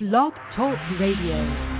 Blog Talk Radio.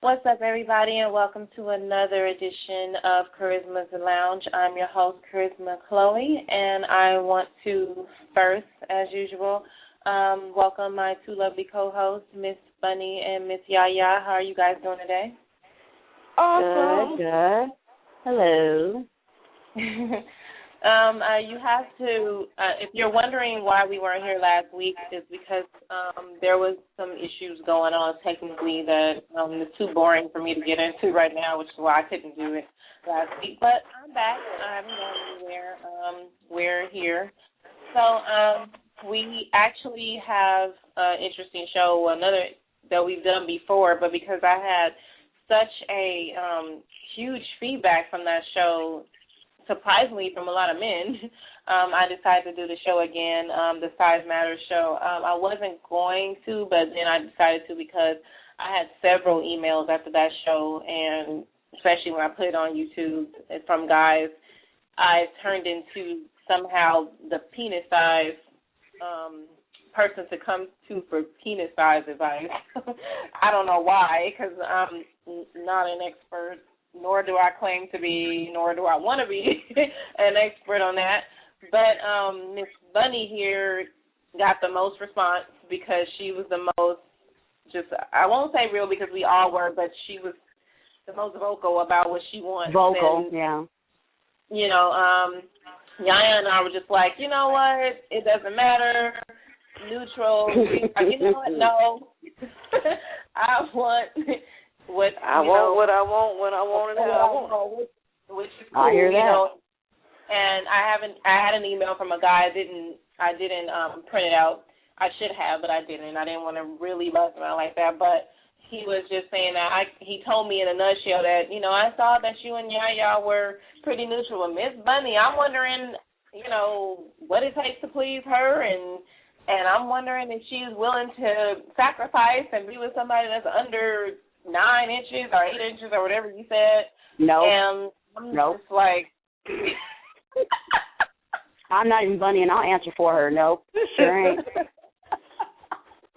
What's up, everybody, and welcome to another edition of Charisma's Lounge. I'm your host, Charisma Chloe, and I want to first, as usual, welcome my two lovely co-hosts, Miss Bunny and Miss Yaya. How are you guys doing today? Awesome. Good. Hello. You have to, if you're wondering why we weren't here last week, is because there was some issues going on technically that is too boring for me to get into right now, which is why I couldn't do it last week. But I'm back. I haven't gone anywhere. We're here. So we actually have an interesting show, another that we've done before, but because I had such a huge feedback from that show, surprisingly from a lot of men, I decided to do the show again, the Size Matters show. I wasn't going to, but then I decided to because I had several emails after that show, and especially when I put it on YouTube from guys, I turned into somehow the penis size person to come to for penis size advice. I don't know why, because I'm not an expert, nor do I claim to be, nor do I want to be an expert on that. But Miss Bunny here got the most response because she was the most, I won't say real because we all were, but she was the most vocal about what she wants. Vocal, and, yeah. You know, Yaya and I were just like, you know what, it doesn't matter, neutral. You know what, no. I want what I want what I want when I want it how I want. Which is cool, I hear that. You know. And I had an email from a guy. I didn't print it out. I should have, but I didn't. I didn't want to really bust him out like that. But he was just saying that he told me in a nutshell that, you know, I saw that you and Yaya were pretty neutral. And Miss Bunny, I'm wondering, you know, what it takes to please her, and I'm wondering if she's willing to sacrifice and be with somebody that's under 9 inches or 8 inches or whatever you said. No. And I'm just like... I'm not even Bunny, and I'll answer for her. Nope, sure ain't.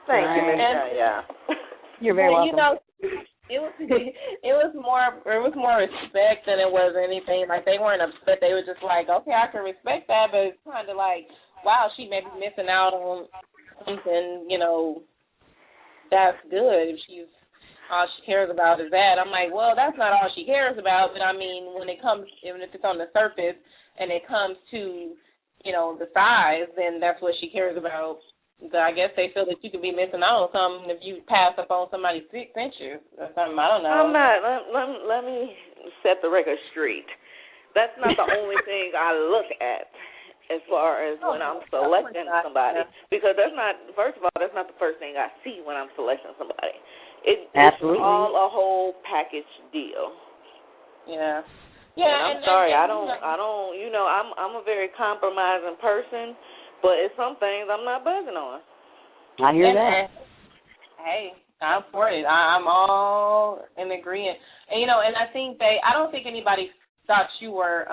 Thank you, Miss Yaya. You're very welcome. You know, it was more respect than it was anything. Like, they weren't upset. They were just like, okay, I can respect that, but it's kind of like, wow, she may be missing out on something, you know, that's good if she's all she cares about is that. I'm like, well, that's not all she cares about, but I mean, when it comes, even if it's on the surface and it comes to, you know, the size, then that's what she cares about. But I guess they feel that you could be missing out on something if you pass up on somebody 6 inches or something. I don't know. I'm not. Let me set the record straight. That's not the only thing I look at as far as when I'm selecting somebody. Because that's not, first of all, that's not the first thing I see when I'm selecting somebody. It's all a whole package deal. Yeah. Yeah. And I'm sorry, I don't. You know, I'm a very compromising person, but it's some things I'm not buzzing on. I hear that. Hey, I'm for it. I'm all in agreement. And you know, and I don't think anybody thought you were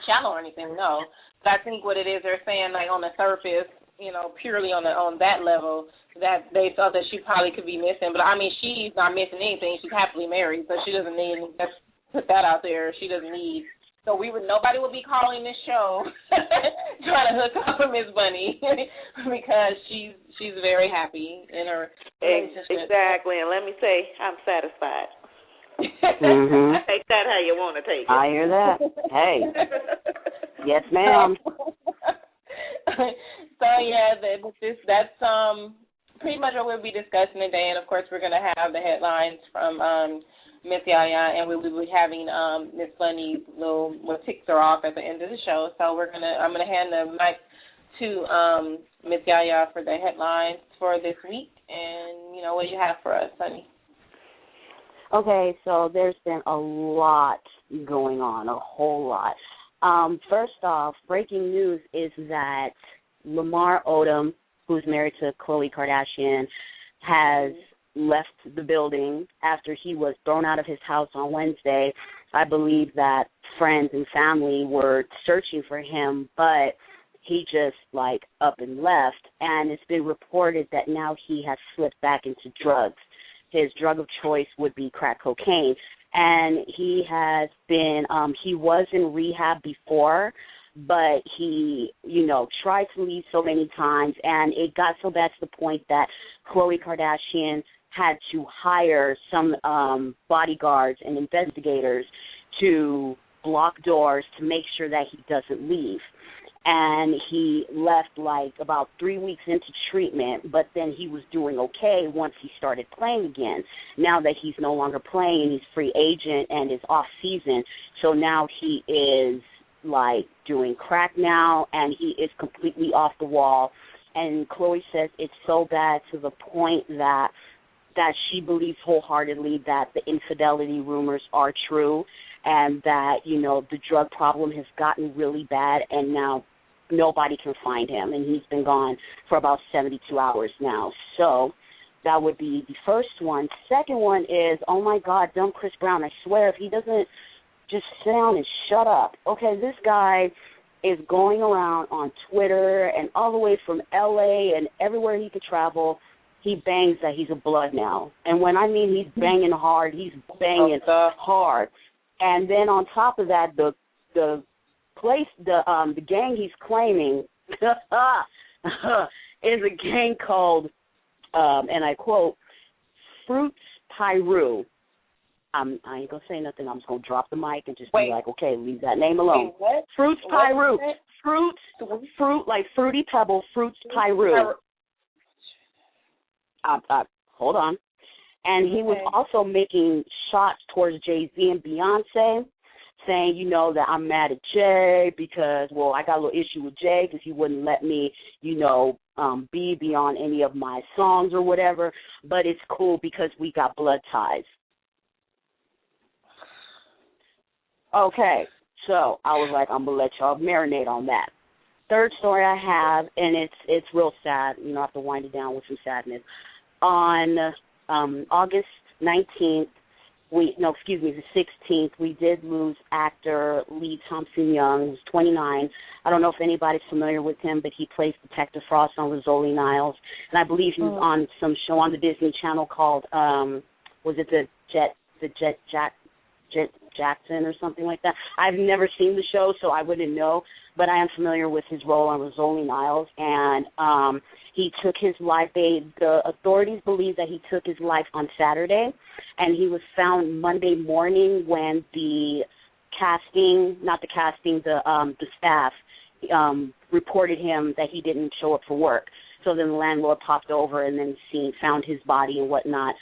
shallow or anything. No, but I think what it is, they're saying like on the surface, you know, purely on that level, that they thought that she probably could be missing. But, I mean, she's not missing anything. She's happily married, so she doesn't need, let's put that out there. She doesn't need. So nobody would be calling this show trying to hook up with Miss Bunny because she's very happy in her relationship. Exactly, and let me say, I'm satisfied. Mm-hmm. Take that how you want to take it. I hear that. Hey. Yes, ma'am. So, yeah, that's pretty much what we'll be discussing today, and of course we're going to have the headlines from Miss Yaya, and we will be having Miss Bunny's what ticks her off at the end of the show. So I'm gonna hand the mic to Ms. Yaya for the headlines for this week. And, what do you have for us, honey? Okay, so there's been a lot going on, a whole lot. First off, breaking news is that Lamar Odom, who's married to Khloe Kardashian, has left the building after he was thrown out of his house on Wednesday. I believe that friends and family were searching for him, but he just, up and left. And it's been reported that now he has slipped back into drugs. His drug of choice would be crack cocaine. And he has been, he was in rehab before, but he, tried to leave so many times, and it got so bad to the point that Khloe Kardashian had to hire some bodyguards and investigators to block doors to make sure that he doesn't leave. And he left about 3 weeks into treatment, but then he was doing okay once he started playing again. Now that he's no longer playing, he's free agent and is off season, so now he is doing crack now, and he is completely off the wall. And Khloe says it's so bad to the point that she believes wholeheartedly that the infidelity rumors are true, and that, the drug problem has gotten really bad, and now nobody can find him, and he's been gone for about 72 hours now. So that would be the first one. Second one is, oh, my God, dumb Chris Brown. I swear, if he doesn't just sit down and shut up. Okay, this guy is going around on Twitter and all the way from L.A. and everywhere he could travel. He bangs that he's a blood now. And when I mean he's banging hard, he's banging hard. And then on top of that, the gang he's claiming is a gang called, and I quote, Fruits Pyru. I ain't going to say nothing. I'm just going to drop the mic and just be like, okay, leave that name alone. Fruits Pyru. Fruit, like Fruity Pebble, Fruits Pyru. Hold on. And he was also making shots towards Jay-Z and Beyonce, saying, that I'm mad at Jay because, I got a little issue with Jay because he wouldn't let me, be on any of my songs or whatever, but it's cool because we got blood ties. Okay, so I was like, I'm going to let y'all marinate on that. Third story I have, and it's real sad. I have to wind it down with some sadness. On August 19th, the 16th, we did lose actor Lee Thompson-Young, who's 29. I don't know if anybody's familiar with him, but he plays Detective Frost on Rizzoli Niles. And I believe he was on some show on the Disney Channel called, was it the Jet Jackson or something like that? I've never seen the show, so I wouldn't know, but I am familiar with his role on Rizzoli Niles. And he took his life. The authorities believe that he took his life on Saturday, and he was found Monday morning when the staff reported him that he didn't show up for work. So then the landlord popped over and then found his body and whatnot.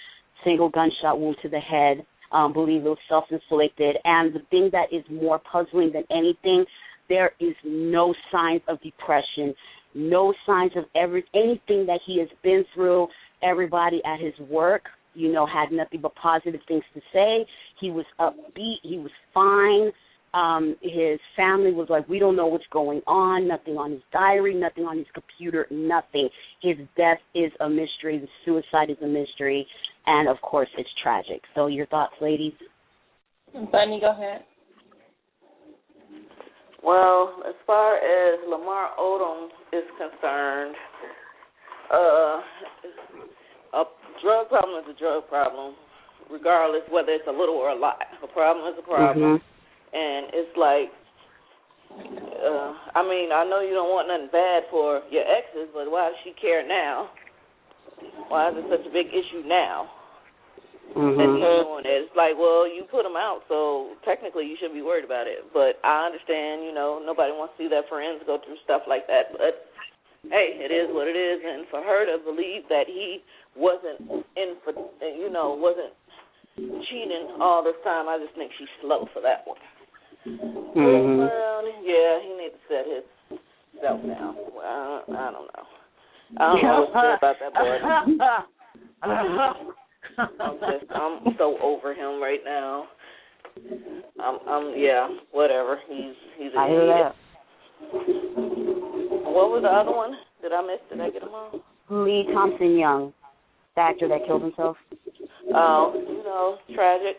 Single gunshot wound to the head. Believe it was self-inflicted. And the thing that is more puzzling than anything, there is no signs of depression, no signs of anything that he has been through. Everybody at his work, had nothing but positive things to say. He was upbeat. He was fine. His family was like, we don't know what's going on, nothing on his diary, nothing on his computer, nothing. His death is a mystery. The suicide is a mystery. And, of course, it's tragic. So your thoughts, ladies? Bunny, go ahead. Well, as far as Lamar Odom is concerned, a drug problem is a drug problem, regardless whether it's a little or a lot. A problem is a problem. Mm-hmm. And it's like, I know you don't want nothing bad for your exes, but why does she care now? Why is it such a big issue now that he's doing it? It's like, well, you put him out, so technically you shouldn't be worried about it. But I understand, nobody wants to see their friends go through stuff like that. But, hey, it is what it is. And for her to believe that he wasn't wasn't cheating all this time, I just think she's slow for that one. Yeah, he needs to set himself now. Well, I don't know. I don't know what to say about that boy. I'm so over him right now. Yeah, whatever. He's an I hear idiot. that. What was the other one? Did I miss? Did I get them all? Lee Thompson Young, the actor that killed himself. Oh, tragic.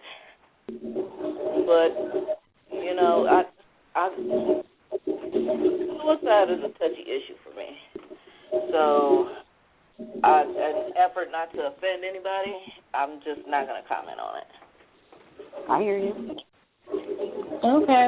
But suicide is a touchy issue for me. So, an effort not to offend anybody, I'm just not going to comment on it. I hear you. Okay.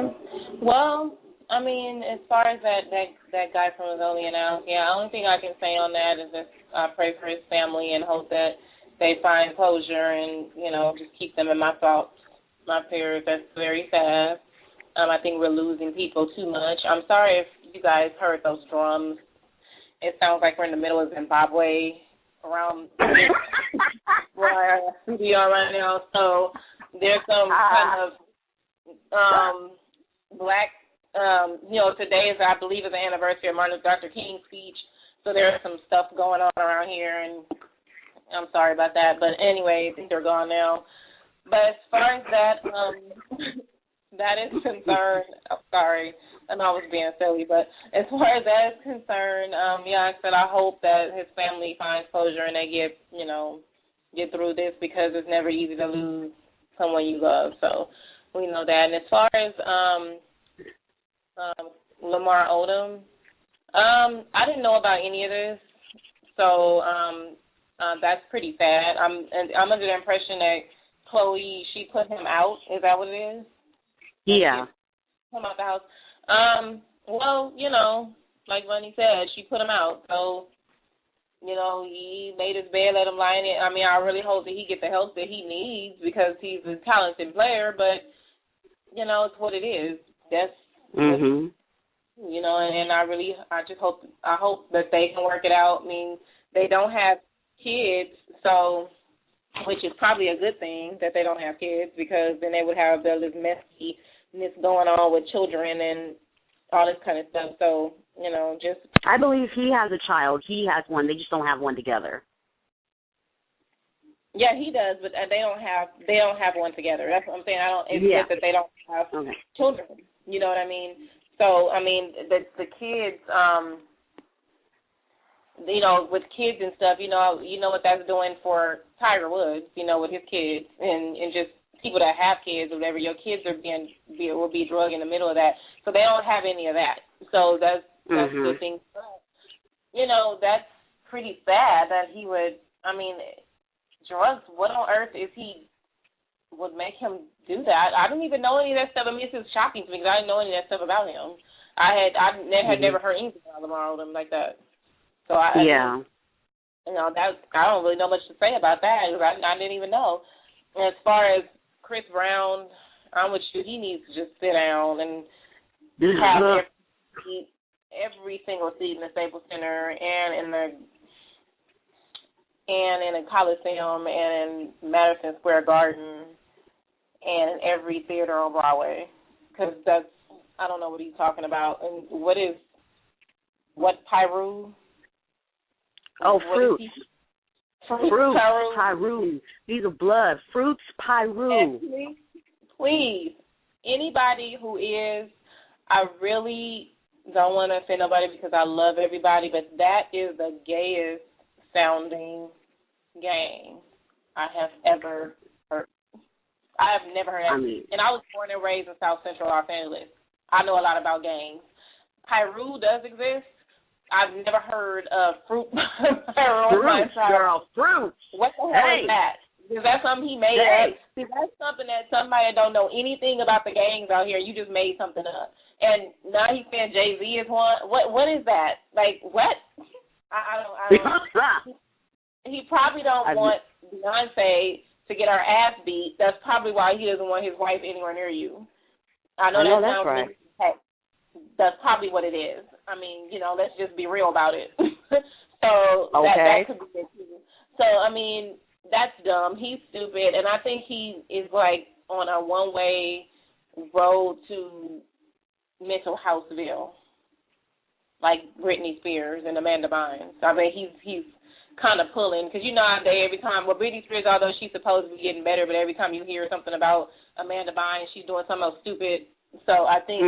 Well, I mean, as far as that guy from Azolia now, the only thing I can say on that is just pray for his family and hope that they find closure and, just keep them in my thoughts, my prayers. That's very sad. I think we're losing people too much. I'm sorry if you guys heard those drums. It sounds like we're in the middle of Zimbabwe around where we are right now. So there's some kind of black, today is, I believe, is the anniversary of Martin Luther King's speech. So there's some stuff going on around here, and I'm sorry about that. But anyway, I think they're gone now. But as far as that, that is concerned, I'm sorry, I know I was being silly, but as far as that is concerned, I said I hope that his family finds closure and they get through this, because it's never easy to lose someone you love. So we know that. And as far as Lamar Odom, I didn't know about any of this, so that's pretty sad. I'm under the impression that Chloe, she put him out. Is that what it is? Yeah. Come out the house. Well, like Bunny said, she put him out. So, he made his bed, let him lie in it. I mean, I really hope that he gets the help that he needs, because he's a talented player, but, it's what it is. That's, and I hope that they can work it out. I mean, they don't have kids, so, which is probably a good thing that they don't have kids, because then they would have this messiness going on with children and all this kind of stuff. So, I believe he has a child. He has one. They just don't have one together. Yeah, he does, but they don't have one together. That's what I'm saying. It's just that they don't have children. You know what I mean? So, I mean, the kids, with kids and stuff, you know what that's doing for Tiger Woods, with his kids and just people that have kids or whatever. Your kids will be drugged in the middle of that. So they don't have any of that. So that's the thing. That's pretty sad that he would, drugs, what on earth would make him do that? I didn't even know any of that stuff. I mean, this is shocking to me because I didn't know any of that stuff about him. I had never heard anything about Lamar Odom like that. So I don't really know much to say about that. I didn't even know. And as far as Chris Brown, I'm with you. He needs to just sit down and have every single seat in the Staples Center and in the Coliseum and in Madison Square Garden and in every theater on Broadway, because I don't know what he's talking about. And what Pyru? Oh, fruits. Fruits, Pyru. These are blood. Fruits, Pyru. Please, anybody who is, I really don't want to offend nobody because I love everybody, but that is the gayest sounding gang I have ever heard. I have never heard that. And I was born and raised in South Central Los Angeles. I know a lot about gangs. Pyru does exist. I've never heard of fruit. Fruits, girl, fruits. What the hell is that? Is that something he made up? See, that's something that somebody that don't know anything about the gangs out here, you just made something up. And now he's saying Jay-Z is one. What is that? Like, what? I don't. He probably don't want Beyonce to get our ass beat. That's probably why he doesn't want his wife anywhere near you. I know that sounds right. That's probably what it is. I mean, let's just be real about it. So that could be it too. So, that's dumb. He's stupid, and I think he is like on a one-way road to mental houseville. like Britney Spears and Amanda Bynes. I mean, he's kind of pulling, because nowadays every time, Britney Spears, although she's supposed to be getting better, but every time you hear something about Amanda Bynes, she's doing something else stupid. So I think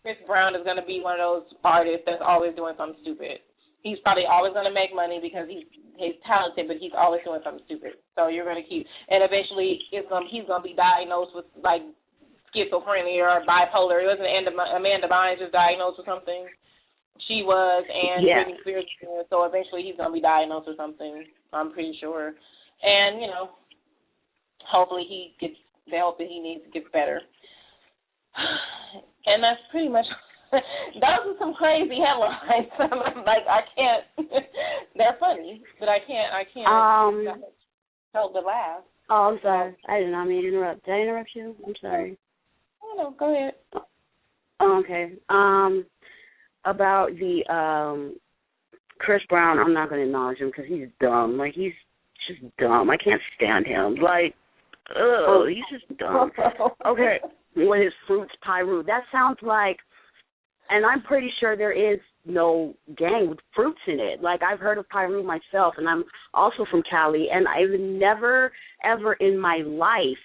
Chris Brown is going to be one of those artists that's always doing something stupid. He's probably always going to make money because he's talented, but he's always doing something stupid. So you're going to keep, and eventually he's going to be diagnosed with like schizophrenia or bipolar. It wasn't Amanda Bynes just diagnosed with something. She was, and Britney Spears. So eventually he's going to be diagnosed with something. I'm pretty sure, and hopefully he gets the help that he needs to get better. And that's pretty much. Those are some crazy headlines. Like, I can't. They're funny, but I can't help but laugh. Oh, I'm sorry. I did not mean to interrupt. Did I interrupt you? I'm sorry. No, go ahead. Oh, okay. About the Chris Brown, I'm not going to acknowledge him because he's dumb. Like, he's just dumb. I can't stand him. Like, he's just dumb. Okay, with his fruits pyru. That sounds like. And I'm pretty sure there is no gang with fruits in it. Like, I've heard of Pyru myself, and I'm also from Cali, and I've never, ever in my life,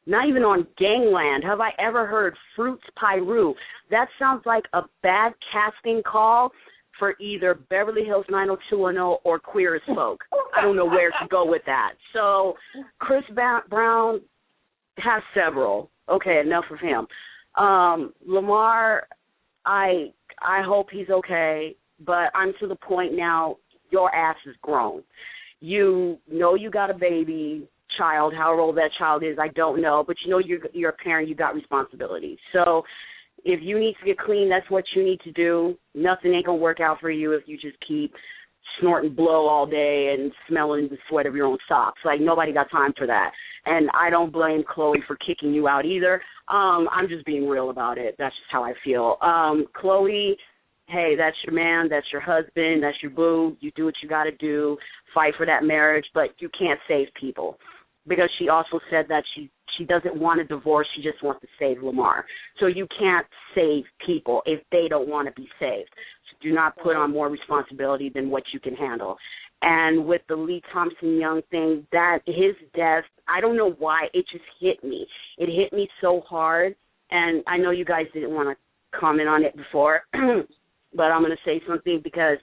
not even on gangland, have I ever heard fruits Pyru. That sounds like a bad casting call for either Beverly Hills 90210 or Queer as Folk. I don't know where to go with that. So Chris Brown has several. Okay, enough of him. Lamar, I hope he's okay, but I'm to the point now, your ass is grown. You know you got a baby, child, however old that child is, I don't know, but you're a parent, you got responsibilities. So if you need to get clean, that's what you need to do. Nothing ain't going to work out for you if you just keep snorting blow all day and smelling the sweat of your own socks. Like, nobody got time for that. And I don't blame Chloe for kicking you out either. I'm just being real about it. That's just how I feel. Chloe, hey, that's your man, that's your husband, that's your boo. You do what you got to do, fight for that marriage, but you can't save people. Because she also said that she doesn't want a divorce, she just wants to save Lamar. So you can't save people if they don't want to be saved. So do not put on more responsibility than what you can handle. And with the Lee Thompson-Young thing, that his death, I don't know why, it just hit me. It hit me so hard, and I know you guys didn't want to comment on it before, but I'm going to say something because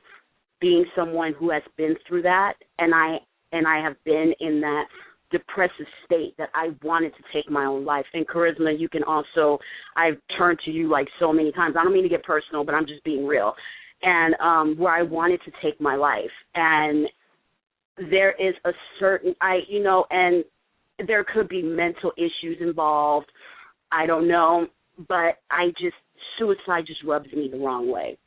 being someone who has been through that, and I have been in that depressive state that I wanted to take my own life. And Charisma, you can also, I've turned to you like so many times. I don't mean to get personal, but I'm just being real. And where I wanted to take my life. And there is a certain, and there could be mental issues involved. I don't know. But suicide just rubs me the wrong way.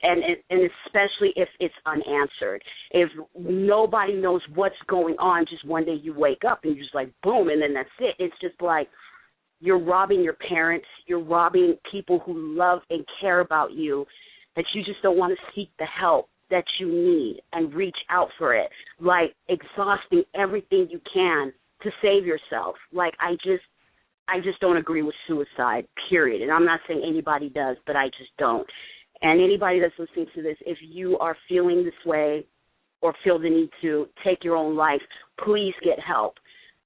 And especially if it's unanswered. If nobody knows what's going on, just one day you wake up and you're just like, boom, and then that's it. It's just like you're robbing your parents. You're robbing people who love and care about you, that you just don't want to seek the help that you need and reach out for it, like exhausting everything you can to save yourself. Like, I just don't agree with suicide, period. And I'm not saying anybody does, but I just don't. And anybody that's listening to this, if you are feeling this way or feel the need to take your own life, please get help,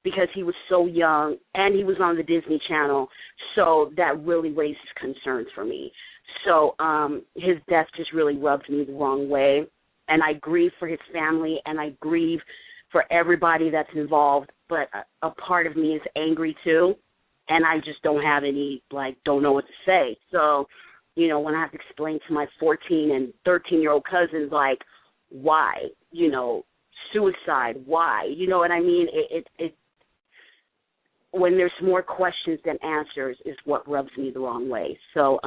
because he was so young and he was on the Disney Channel, so that really raises concerns for me. So his death just really rubbed me the wrong way, and I grieve for his family and I grieve for everybody that's involved, but a part of me is angry too, and I just don't have don't know what to say. So, when I have to explain to my 14 and 13-year-old cousins, like, why, suicide, why, you know what I mean? It when there's more questions than answers is what rubs me the wrong way. So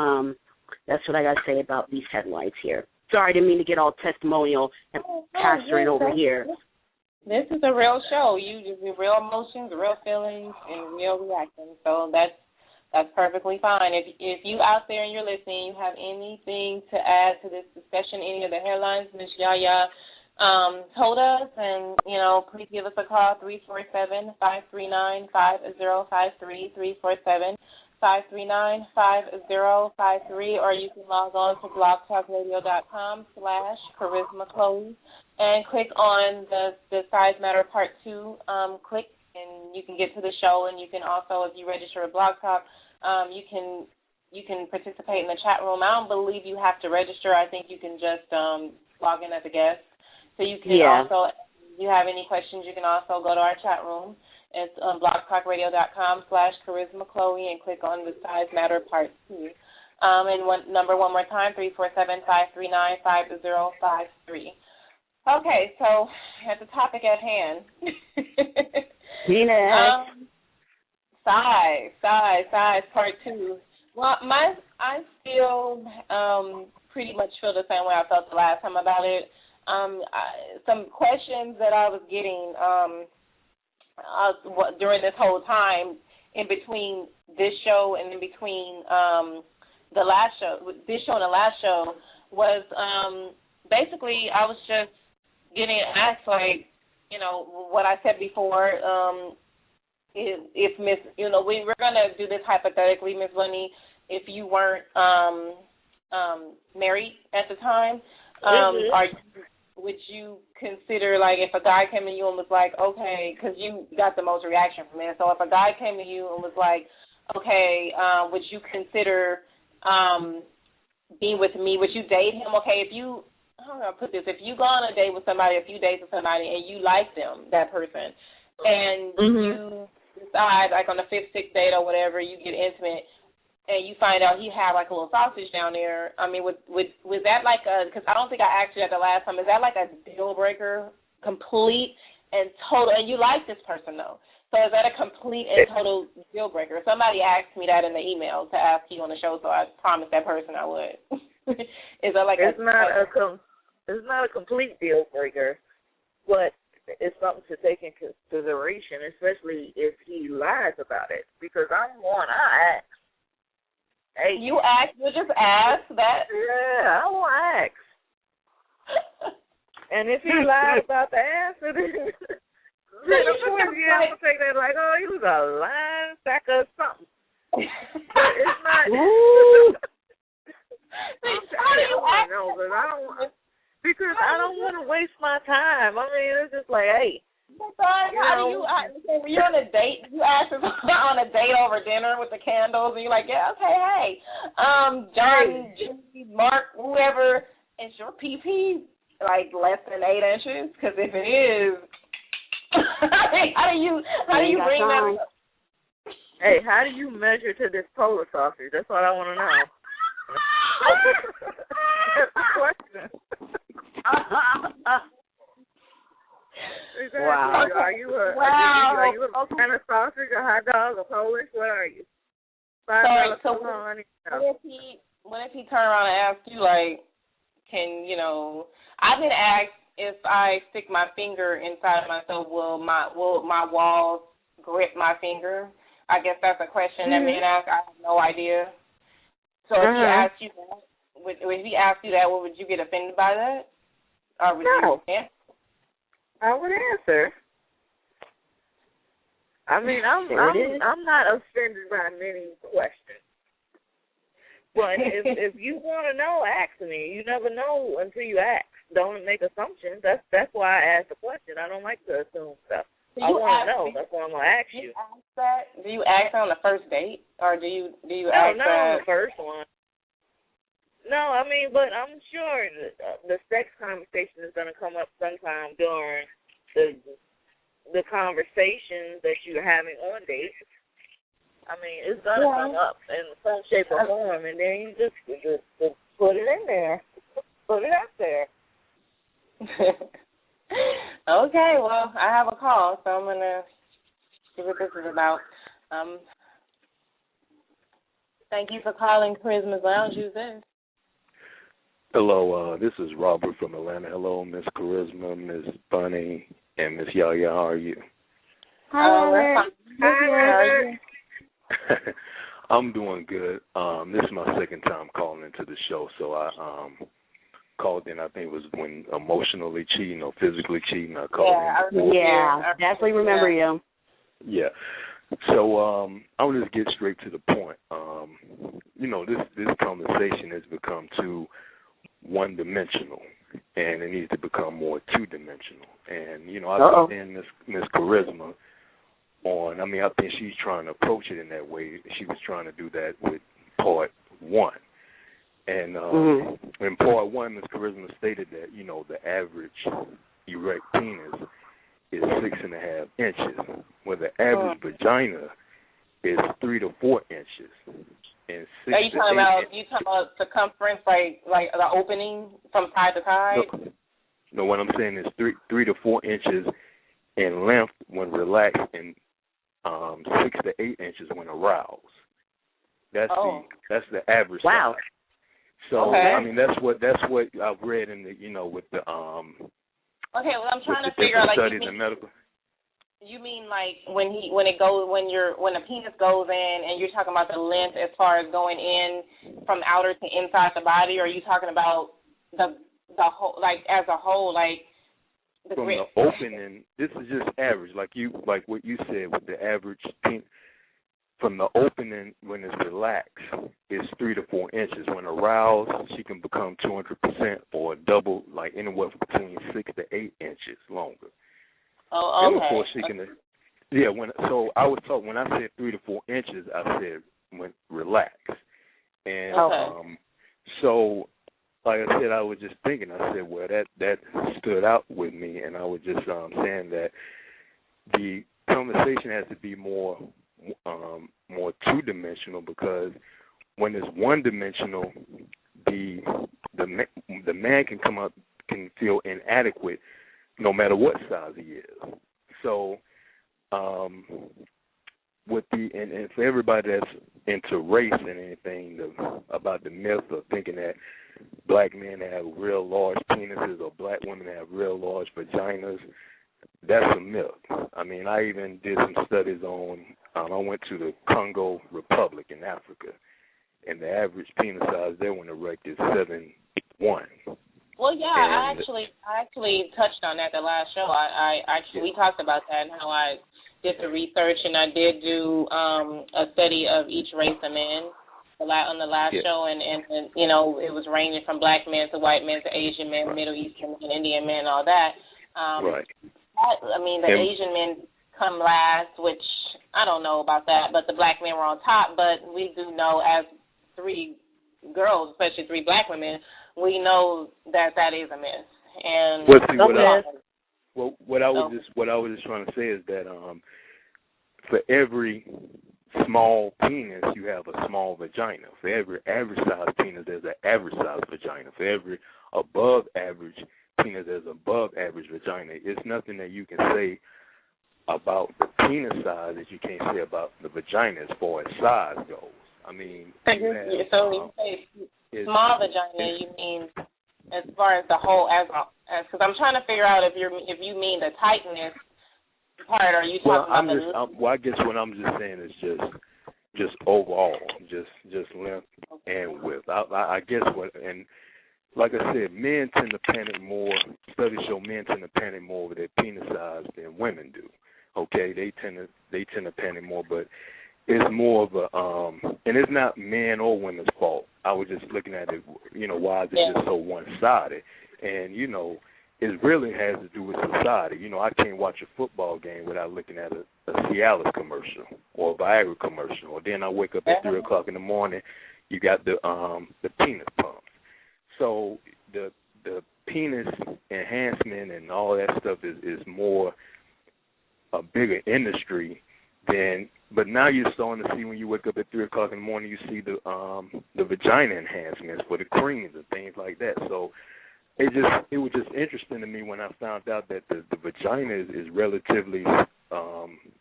that's what I got to say about these headlines here. Sorry, I didn't mean to get all testimonial and pastor it over here. This is a real show. Real emotions, real feelings, and real reactions. So that's perfectly fine. If you out there and you're listening, you have anything to add to this discussion, any of the headlines Ms. Yaya told us, and, please give us a call, 347-539-5053, 539-5053, or you can log on to blogtalkradio.com/charismachloe and click on the Size Matter Part 2 click, and you can get to the show. And you can also, if you register at Blog Talk, you can participate in the chat room. I don't believe you have to register. I think you can just log in as a guest. So you can also, if you have any questions, you can also go to our chat room. It's on blogtalkradio.com/charismachloe and click on the Size Matter Part 2. And number one more time, 347-539-5053. Okay, so at the topic at hand. Size Part 2. Well, I still pretty much feel the same way I felt the last time about it. Some questions that I was getting during this whole time, in between this show and in between the last show, this show and the last show, was basically I was just getting asked, like, you know, what I said before. If Miss, you know, we were gonna do this hypothetically, Miss Lenny, if you weren't married at the time, would you consider, like, if a guy came to you and was like, okay, because you got the most reaction from it, so if a guy came to you and was like, okay, would you consider being with me? Would you date him? Okay, if you, how do I put this? If you go on a date with somebody, a few dates with somebody, and you like them, that person, and you decide, like, on the 5th, 6th date or whatever, you get intimate, and you find out he had, like, a little sausage down there, I mean, was that like a, because I don't think I asked you that the last time, is that like a deal breaker, complete and total, and you like this person, though, so is that a complete and total deal breaker? Somebody asked me that in the email to ask you on the show, so I promised that person I would. Is that like it's not a complete deal breaker, but it's something to take into consideration, especially if he lies about it, because I'm one, I ask. Hey. You just ask that? Yeah, I will ask. And if he lied about the answer, then of course you have to take that like, oh, he was a lying sack of something. But it's not. Because I don't want to waste my time. I mean, it's just like, hey. When you're on a date, you ask him on a date over dinner with the candles, and you're like, yeah, okay, hey, John, Jimmy, Mark, whoever, is your PP like less than 8 inches? Because if it is, how do you bring that up? Hey, how do you measure to this polar sausage? That's what I want to know. That's the question. Exactly. Wow. Are you a kind of sausage, a hot dog, a Polish? What are you? So what if he turn around and ask you, like, I've been asked if I stick my finger inside of myself, will my walls grip my finger? I guess that's a question that men ask. I have no idea. So if he asks you that, would you get offended by that? Or would you answer? I would answer. I mean, I'm not offended by many questions. But if you want to know, ask me. You never know until you ask. Don't make assumptions. That's why I ask the question. I don't like to assume stuff. I want to know. That's why I'm gonna ask you. Do you ask on the first date, or do you ask? No, not on the first one. No, I mean, but I'm sure the sex conversation is going to come up sometime during the conversations that you're having on dates. I mean, it's going to come up in some shape or form, and then you just put it in there, put it out there. Okay, well, I have a call, so I'm going to see what this is about. Thank you for calling Charisma's Lounge. Who's this? Hello, this is Robert from Atlanta. Hello, Miss Charisma, Miss Bunny, and Miss Yaya. How are you? Hi, Robert. I'm doing good. This is my second time calling into the show, so I called in. I think it was when emotionally cheating or physically cheating. I called in. Yeah, definitely remember you. Yeah. So I want to just get straight to the point. This conversation has become too one-dimensional, and it needs to become more two-dimensional. And I've been Miss Charisma on. I think she's trying to approach it in that way. She was trying to do that with part one. And in part one, Ms. Charisma stated that, the average erect penis is 6.5 inches, where the average vagina is 3 to 4 inches. And 6 Are you talking about circumference, like the opening from side to side? No, what I'm saying is 3 to 4 inches in length when relaxed, and 6 to 8 inches when aroused. That's the average. Wow. Size. So that's what I've read in the with the Okay, well I'm trying to figure out studies in medical. You mean like when the penis goes in and you're talking about the length as far as going in from outer to inside the body, or are you talking about the whole, like as a whole, like the from grip? The opening? This is just average, like what you said with the average penis. From the opening, when it's relaxed, it's 3 to 4 inches. When aroused, she can become 200% or double, like anywhere between 6 to 8 inches longer. Oh, okay. And of course, she can. So I was talking when I said 3 to 4 inches, I said when relaxed. And so, like I said, I was just thinking. I said, well, that stood out with me, and I was just saying that the conversation has to be more two-dimensional, because when it's one-dimensional, the man can feel inadequate no matter what size he is. So and for everybody that's into race and anything about the myth of thinking that black men have real large penises or black women have real large vaginas, that's a myth. I even did some studies on. I went to the Congo Republic in Africa, and the average penis size there when erect is 7'1". Well, yeah, I actually touched on that the last show. We talked about that and how I did the research, and I did do a study of each race of men on the last show, and it was ranging from black men to white men to Asian men, Middle Eastern men, Indian men, all that. Right. The Asian men come last, which I don't know about that, but the black men were on top. But we do know, as 3 girls, especially 3 black women, we know that is a myth. And what I was just trying to say is that for every small penis, you have a small vagina. For every average size penis, there's an average size vagina. For every above average penis, there's above average vagina. It's nothing that you can say about the penis size that you can't say about the vagina as far as size goes. You say small vagina, you mean as far as the whole, because I'm trying to figure out if you mean the tightness part, or are you talking about I guess what I'm just saying is just overall, just length and width. I guess and like I said, men tend to panic more. Studies show men tend to panic more over their penis size than women do. Okay, they tend to panic more, but it's more of a and it's not men or women's fault. I was just looking at it, why is it just so one-sided? And it really has to do with society. I can't watch a football game without looking at a Cialis commercial or a Viagra commercial. Or then I wake up at 3 o'clock in the morning, you got the penis pumps. So the penis enhancement and all that stuff is more a bigger industry than. But now you're starting to see, when you wake up at 3 o'clock in the morning, you see the vagina enhancements for the creams and things like that. So it was just interesting to me when I found out that the vagina is relatively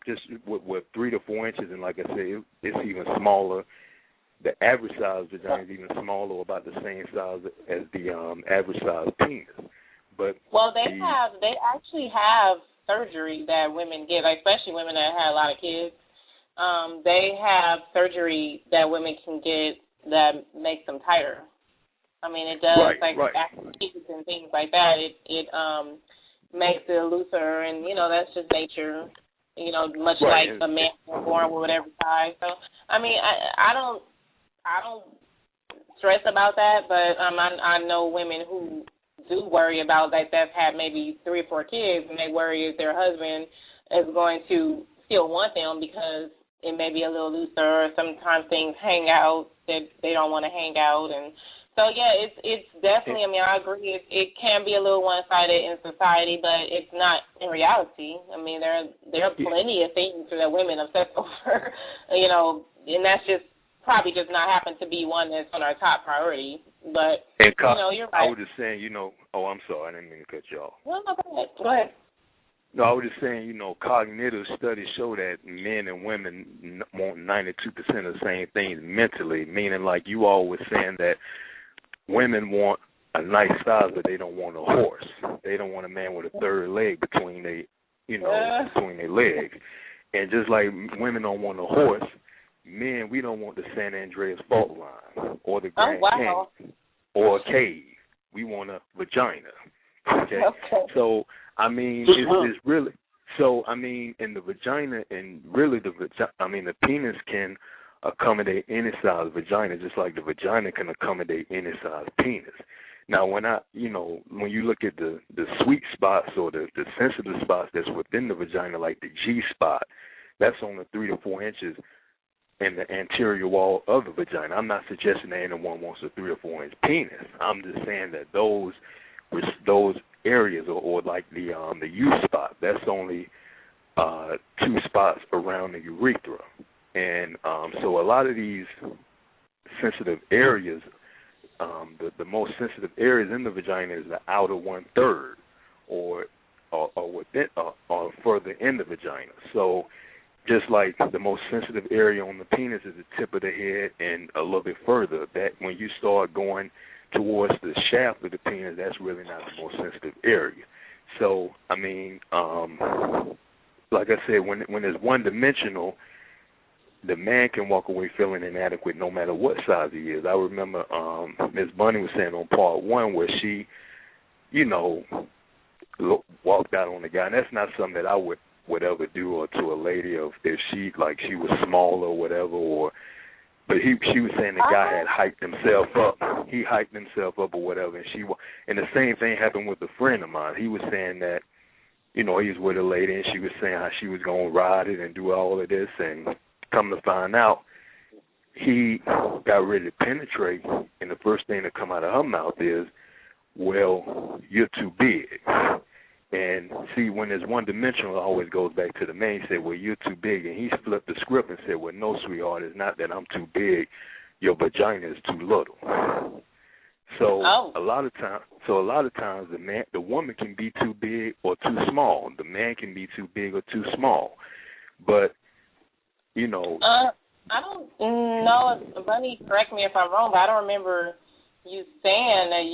just with 3 to 4 inches, and like I said, it's even smaller. The average size vagina is even smaller, or about the same size as the average size penis. But they actually have surgery that women get, especially women that had a lot of kids. They have surgery that women can get that makes them tighter. It does activities and things like that. It makes it looser, and that's just nature. much right. like a man born with whatever size. So, I mean, I don't stress about that, but I know women who do worry about that. They've had maybe 3 or 4 kids, and they worry if their husband is going to still want them because it may be a little looser, or sometimes things hang out that they don't want to hang out. And so, yeah, it's definitely, I mean, I agree, it can be a little one-sided in society, but it's not in reality. I mean, there are plenty of things that women obsess over, and that's just probably just not happen to be one that's on our top priority. But, you're right. I was just saying, I'm sorry, I didn't mean to cut you off. No, go ahead. No, I was just saying, cognitive studies show that men and women want 92% of the same things mentally, meaning like you all were saying that women want a nice size, but they don't want a horse. They don't want a man with a third leg between between their legs. And just like women don't want a horse, men, we don't want the San Andreas fault line or the Grand Canyon or a cave. We want a vagina. Okay? So, I mean, it's really, so, I mean, in the vagina, and really the penis can accommodate any size vagina, just like the vagina can accommodate any size penis. Now, when you look at the sweet spots or the sensitive spots that's within the vagina, like the G spot, that's only 3 to 4 inches in the anterior wall of the vagina. I'm not suggesting that anyone wants a 3 or 4 inch penis. I'm just saying that those areas, or like the U spot, that's only 2 spots around the urethra, and so a lot of these sensitive areas, the most sensitive areas in the vagina is the outer 1/3, or within, or further in the vagina. So just like the most sensitive area on the penis is the tip of the head and a little bit further, that when you start going towards the shaft of the penis, that's really not the most sensitive area. So, I mean, like I said, when it's one-dimensional, the man can walk away feeling inadequate no matter what size he is. I remember Ms. Bunny was saying on part 1 where she, walked out on the guy, and that's not something that I would ever do, or to a lady, if she was small or whatever, but she was saying the guy had hyped himself up. He hyped himself up or whatever, and the same thing happened with a friend of mine. He was saying that, he was with a lady, and she was saying how she was going to ride it and do all of this, and come to find out, he got ready to penetrate, and the first thing that come out of her mouth is, well, you're too big. And see, when it's one-dimensional, it always goes back to the man. He said, well, you're too big. And he flipped the script and said, well, no, sweetheart, it's not that I'm too big. Your vagina is too little. So a lot of times, the woman can be too big or too small. The man can be too big or too small. But, I don't know. Bunny, correct me if I'm wrong, but I don't remember you saying that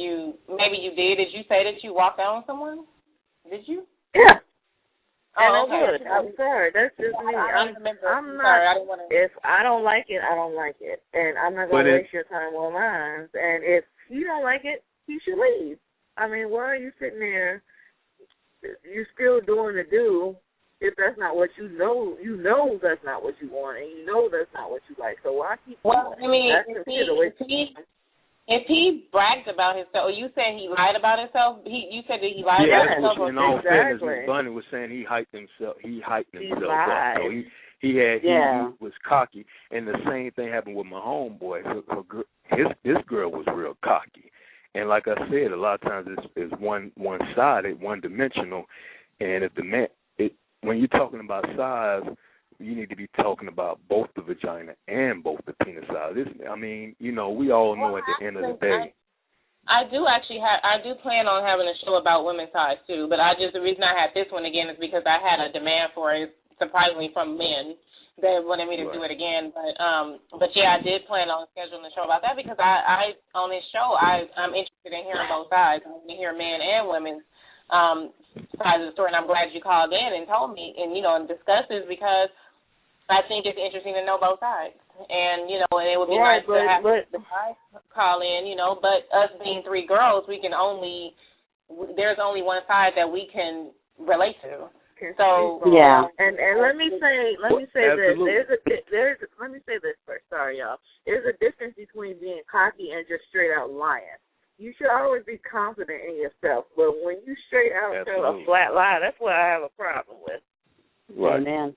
maybe you did. Did you say that you walked out on someone? Did you? Yeah. And I would. I'm sorry. That's just me. I'm not. If I don't like it, I don't like it, and I'm not gonna waste your time on mine. And if you don't like it, you should leave. I mean, why are you sitting there? You're still doing the do. If that's not what you know that's not what you want, and you know that's not what you like. So why keep? Well, I mean, if he bragged about himself, or you said he lied about himself, you said that he lied about himself. Yeah, in all fairness, Ms. Bunny was saying he hyped himself up. So he was cocky, and the same thing happened with my homeboy. His girl was real cocky, and like I said, a lot of times it's one-sided, one-dimensional, and if the man, when you're talking about size, you need to be talking about both the vagina and both the penis size. I mean, we all know at the end of the day. I do plan on having a show about women's size too, but the reason I had this one again is because I had a demand for it, surprisingly, from men that wanted me to do it again. But yeah, I did plan on scheduling a show about that because I on this show I'm interested in hearing both sides. I want to hear men and women's side of the story, and I'm glad you called in and told me and discussed this because I think it's interesting to know both sides, and and it would be nice to have the guys call in, But us being 3 girls, there's only one side that we can relate to. So yeah. And let me say this. Let me say this first. Sorry, y'all. There's a difference between being cocky and just straight out lying. You should always be confident in yourself, but when you straight out tell a flat lie, that's what I have a problem with. Right. Amen.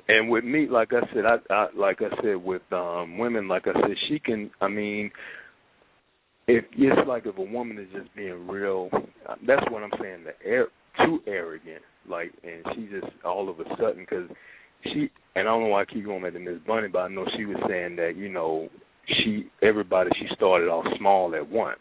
And with me, like I said, I like I said with women, like I said, she can. I mean, if it's like if a woman is just being real, that's what I'm saying. Too arrogant, like, and she just all of a sudden, because she, and I don't know why I keep going at the Miss Bunny, but I know she was saying that, you know, she started off small at once,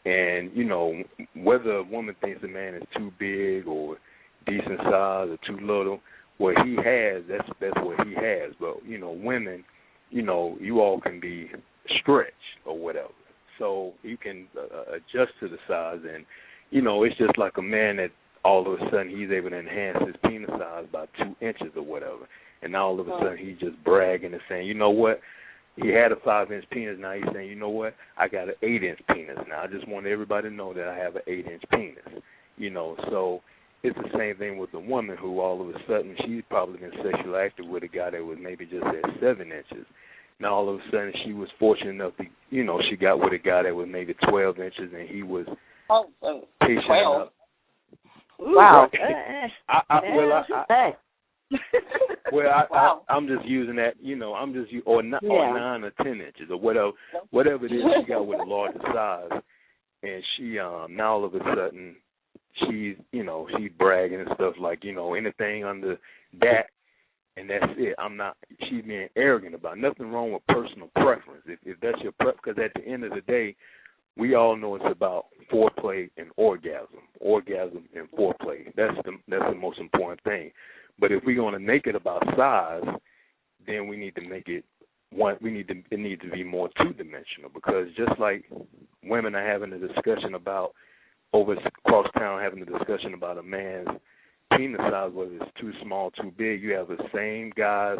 and you know, whether a woman thinks a man is too big or decent size or too little, what he has, that's what he has. But you know, women, you know, you all can be stretched or whatever, so you can adjust to the size, and you know, it's just like a man that all of a sudden he's able to enhance his penis size by 2 inches or whatever, and now all of a sudden he's just bragging and saying, you know what, he had a 5-inch penis, now he's saying, you know what, I got an 8-inch penis now. I just want everybody to know that I have an 8-inch penis, you know. So it's the same thing with a woman who all of a sudden she's probably been sexually active with a guy that was maybe just at 7 inches. Now all of a sudden she was fortunate enough to, you know, she got with a guy that was maybe 12 inches and he was patient enough. Wow. I'm just using that, you know, or 9 or 10 inches or whatever it is she got with a larger size, and she now all of a sudden she's, you know, she's bragging and stuff like, you know, anything under that, and that's it. She's being arrogant about it. Nothing wrong with personal preference. If that's your preference, because at the end of the day, we all know it's about foreplay and orgasm and foreplay. That's the most important thing. But if we're going to make it about size, then we need to make it it needs to be more two-dimensional, because just like women are having a discussion about over across town, having a discussion about a man's penis size, whether it's too small, too big, you have the same guys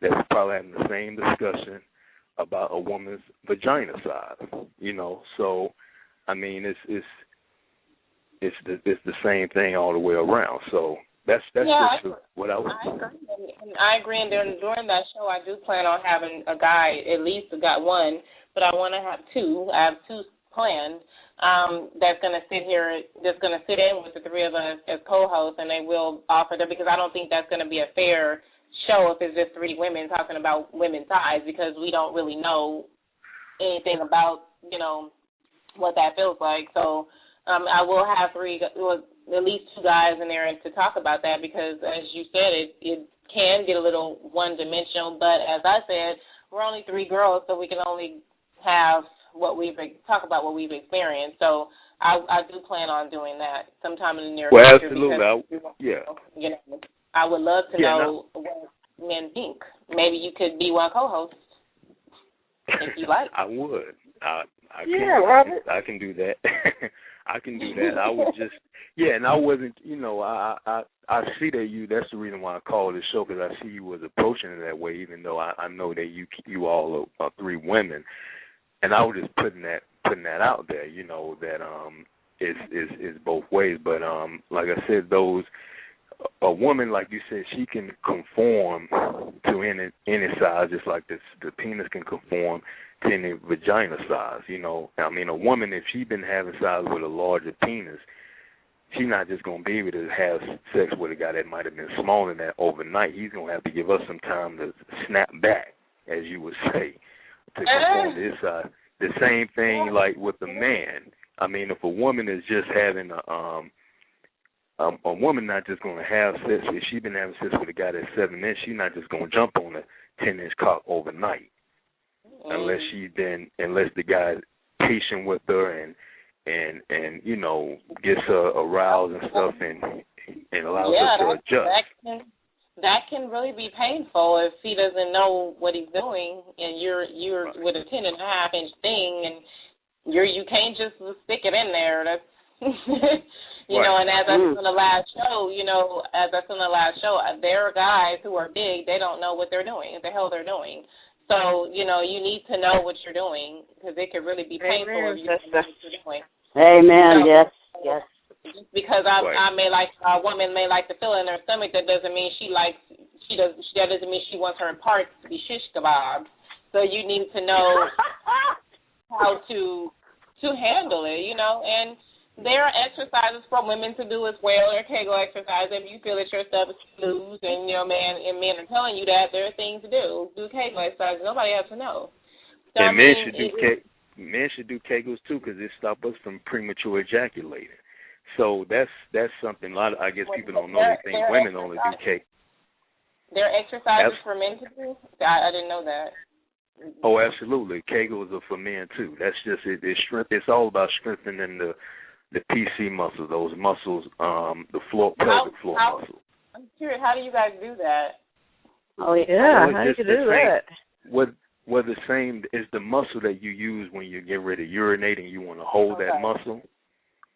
that's probably having the same discussion about a woman's vagina size, you know. So, I mean, it's the same thing all the way around. So that's just what I was. I agree. And during that show, I do plan on having a guy, at least got one, but I want to have two. I have two planned. That's going to sit in with the three of us as co-hosts, and they will offer them, because I don't think that's going to be a fair show if it's just three women talking about women's size, because we don't really know anything about, you know, what that feels like. So I will have at least two guys in there to talk about that, because as you said, it can get a little one-dimensional, but as I said, we're only three girls, so we can only have talk about what we've experienced. So I do plan on doing that sometime in the near future. Absolutely. You know, I would love to know what men think. Maybe you could be one co-host if you like. I would. Robert. I can do that. I can do that. I would just, and I wasn't, you know, I see that that's the reason why I called this show, because I see you was approaching it that way, even though I know that you all are three women, and I was just putting that out there, you know, that is both ways. But like I said, a woman, like you said, she can conform to any size, just like the penis can conform to any vagina size, you know. I mean, a woman, if she's been having size with a larger penis, she's not just going to be able to have sex with a guy that might have been smaller than that overnight. He's going to have to give us some time to snap back, as you would say, to conform to his size. The same thing like with a man. I mean, if a woman is just having a woman not just going to have sex. If she's been having sex with a guy that's 7 inch, she's not just going to jump on a 10-inch cock overnight, unless the guy's patient with her and you know, gets her aroused and stuff and allows her to adjust. That can really be painful if he doesn't know what he's doing, and you're with a 10.5-inch thing, and you can't just stick it in there. That's you know. And as I said on the last show, there are guys who are big. They don't know what they're doing, what the hell they're doing. So you know, you need to know what you're doing, because it could really be painful if you don't know what you're doing. Amen. So, yes. Just because I may like a woman may like to feel it in her stomach, that doesn't mean that doesn't mean she wants her parts to be shish kebabs. So you need to know how to handle it, and there are exercises for women to do as well, or Kegel exercises. If you feel that your stuff is loose and men are telling you that, there are things to do. Do Kegel exercises. Nobody has to know. So, and men should do Kegels too, because it stops us from premature ejaculating. So that's something I guess people don't know. They think women only do Kegels. There are exercises for men to do? I didn't know that. Oh, absolutely. Kegels are for men too. That's just it's strength. It's all about strengthening the PC muscles, those muscles, the pelvic floor muscles. I'm curious, how do you guys do that? Oh yeah, how do you do that? Well, the same is the muscle that you use when you get ready to urinate and you want to hold that muscle.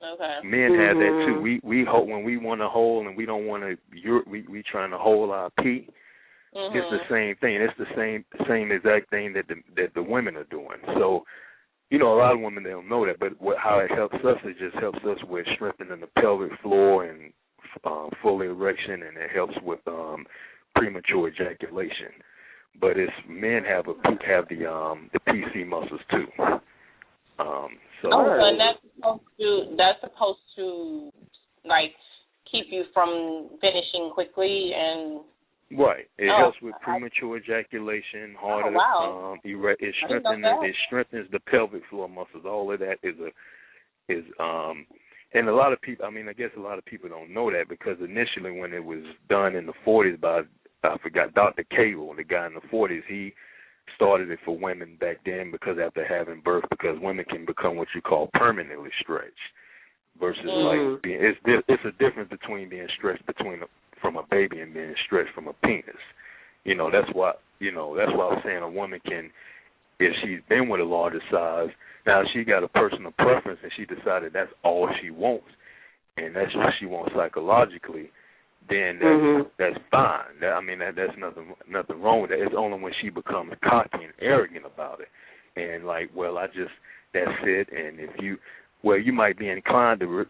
Okay. Men have that too. We hold when we want to hold and we don't want to. We trying to hold our pee. It's the same thing. It's the same exact thing that the women are doing. So, a lot of women, they don't know that, but how it helps us, it just helps us with strengthening the pelvic floor and full erection, and it helps with premature ejaculation. But men have the PC muscles too. And that's supposed to like keep you from finishing quickly and. Right. It helps with premature ejaculation, harder. It strengthens the pelvic floor muscles. All of that is and a lot of people. I guess a lot of people don't know that, because initially when it was done in the 40s by Dr. Cable, the guy in the 40s, he started it for women back then, because after having birth, because women can become what you call permanently stretched, versus like being. It's a difference between being stretched from a baby and being stretched from a penis. That's why I was saying a woman can, if she's been with a larger size, now she got a personal preference and she decided that's all she wants, and that's what she wants psychologically, then that's fine. That's nothing wrong with that. It's only when she becomes cocky and arrogant about it, and like, that's it. And if you might be inclined to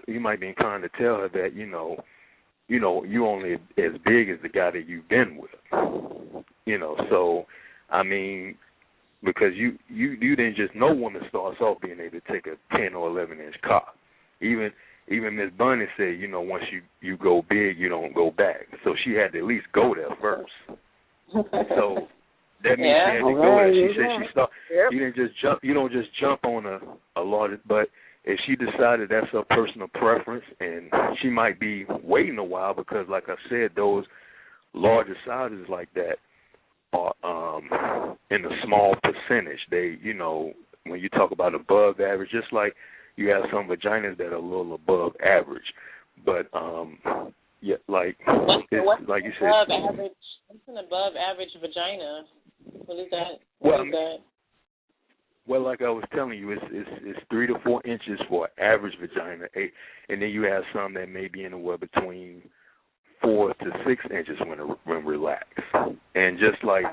you might be inclined to tell her that, you only as big as the guy that you've been with. So, because you didn't just, no woman starts off being able to take a 10 or 11-inch cock. Even Miss Bunny said, once you go big, you don't go back. So she had to at least go there first. So that means she had to go there. She said she started. Yep. You didn't just jump. You don't just jump on a large, but if she decided that's her personal preference, and she might be waiting a while, because like I said, those larger sizes like that are in a small percentage. They, when you talk about above average, just like you have some vaginas that are a little above average, but like you said, average. What's an above average vagina? What is that? Well, like I was telling you, it's 3 to 4 inches for average vagina, and then you have some that may be anywhere between 4 to 6 inches when relaxed. And just like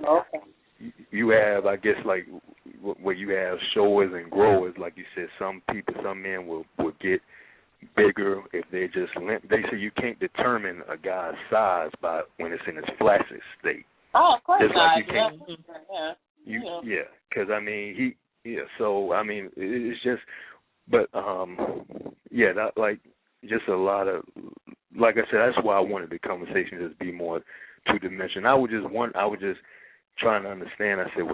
you have, I guess, like where you have showers and growers, like you said, some men will get bigger if they just limp. They say you can't determine a guy's size by when it's in its flaccid state. Oh, of course just not. Like you can't, because so it's just, but that, like, just a lot of, like I said, that's why I wanted the conversation to just be more two-dimensional. I was just trying to understand. I said,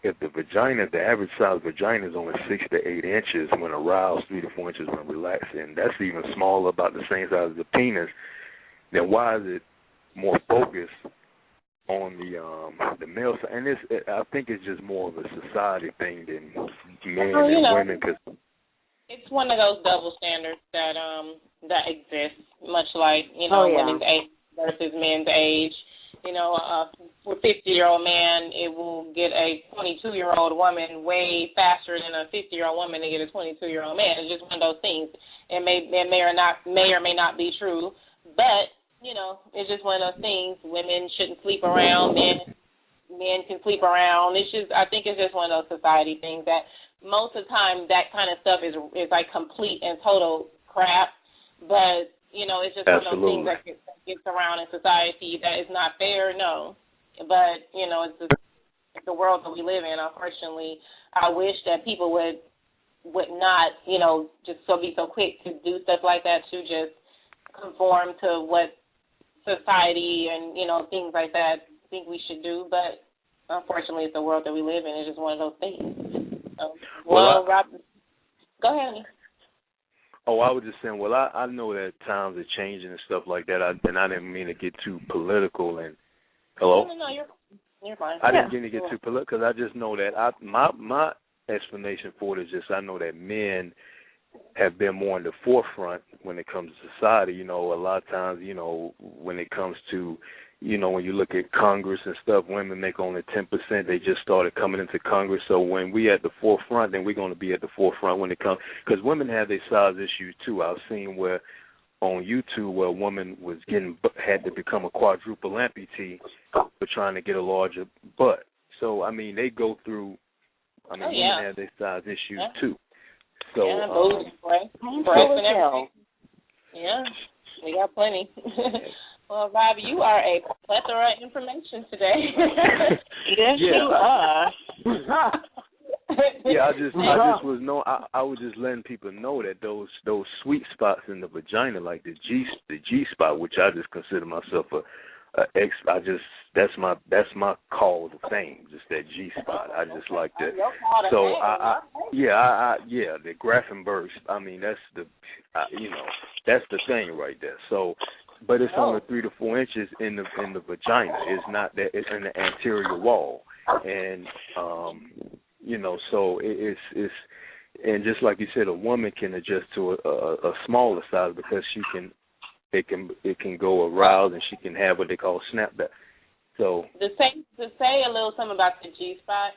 if the average size vagina is only 6 to 8 inches when aroused, 3 to 4 inches when relaxed, and that's even smaller, about the same size as the penis, then why is it more focused on the male side? And I think it's just more of a society thing than men and women. Cause it's one of those double standards that exists, much like women's age versus men's age. For a 50-year-old man, it will get a 22-year-old woman way faster than a 50-year-old woman to get a 22-year-old man. It's just one of those things. It may or may not be true, but it's just one of those things. Women shouldn't sleep around. Men can sleep around. I think it's just one of those society things that most of the time that kind of stuff is like complete and total crap. But, you know, it's just one of those things that gets around in society that is not fair, no. But, you know, it's the world that we live in, unfortunately. I wish that people would not, you know, just be so quick to do stuff like that, to just conform to what society and, you know, things like that think we should do. But unfortunately, it's the world that we live in. It's just one of those things. Rob, go ahead, honey. Oh, I was just saying, well, I know that times are changing and stuff like that, and I didn't mean to get too political. And hello? No, you're fine. I didn't mean to get too political, because I just know that my explanation for it is just I know that men have been more in the forefront when it comes to society. You know, a lot of times, you know, when it comes to, you know, when you look at Congress and stuff, women make only 10%. They just started coming into Congress. So when we at the forefront, then we're going to be at the forefront when it comes, because women have their size issues too. I've seen where on YouTube where a woman had to become a quadruple amputee for trying to get a larger butt. So, I mean, they go through, women have their size issues too. So, yeah, we got plenty. Well, Rob, you are a plethora of information today. Yes, you are. Yeah, I was just letting people know that those sweet spots in the vagina, like the G spot, which I just consider myself that's my call to fame, just that G spot. I just like that. So the Grafenberg. I mean, that's that's the thing right there. So, but it's only 3 to 4 inches in the vagina. It's not that. It's in the anterior wall, and you know, so it's and just like you said, a woman can adjust to a smaller size because it can go aroused and she can have what they call snapback. So to say a little something about the G spot,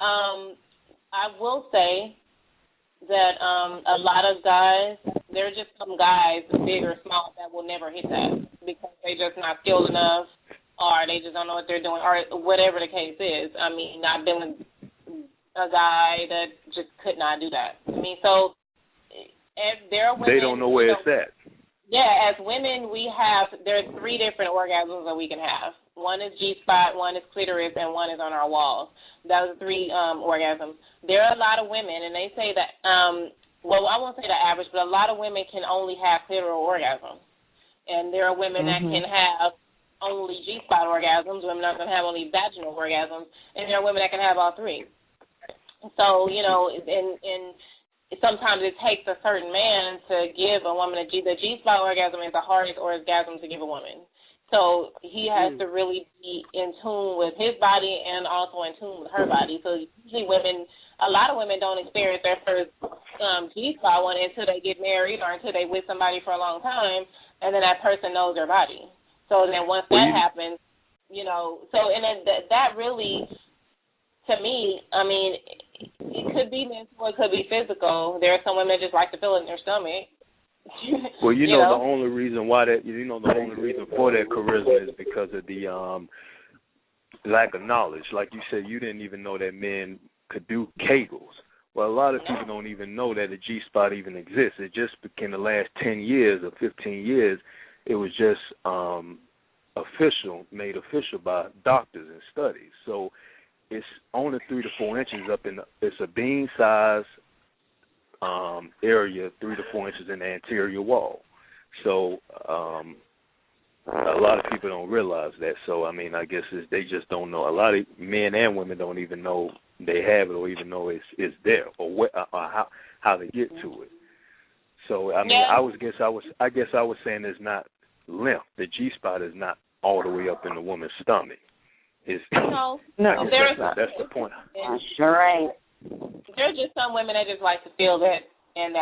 I will say that a lot of guys, there are just some guys, big or small, that will never hit that because they just not skilled enough, or they just don't know what they're doing, or whatever the case is. I mean, I've been with a guy that just could not do that. I mean, so there are women. They don't know where it's at. Yeah, as women, there are 3 different orgasms that we can have. One is G-spot, one is clitoris, and one is on our walls. Those are 3 orgasms. There are a lot of women, and they say that, well, I won't say the average, but a lot of women can only have clitoral orgasms. And there are women that can have only G-spot orgasms, women that can have only vaginal orgasms, and there are women that can have all 3. So, you know, and sometimes it takes a certain man to give a woman the G-spot orgasm is the hardest orgasm to give a woman. So he has to really be in tune with his body and also in tune with her body. So usually a lot of women don't experience their first G-spot one until they get married or until they with somebody for a long time, and then that person knows their body. So then once that happens, you know, so and then that really, to me, I mean, it could be mental, it could be physical. There are some women that just like to feel it in their stomach. Well, you know, the only reason for that charisma is because of the lack of knowledge. Like you said, you didn't even know that men could do Kegels. Well, a lot of people don't even know that the G-spot even exists. It just in the last 10 years or 15 years, it was just made official by doctors and studies. So it's only 3 to 4 inches up it's a bean size area, 3 to 4 inches in the anterior wall. So a lot of people don't realize that. So, I mean, I guess they just don't know. A lot of men and women don't even know they have it or even know it's there or how to get to it. So, I mean, I guess I was saying it's not limp. The G-spot is not all the way up in the woman's stomach. No. That's the point. Sure ain't. There's just some women that just like to feel that in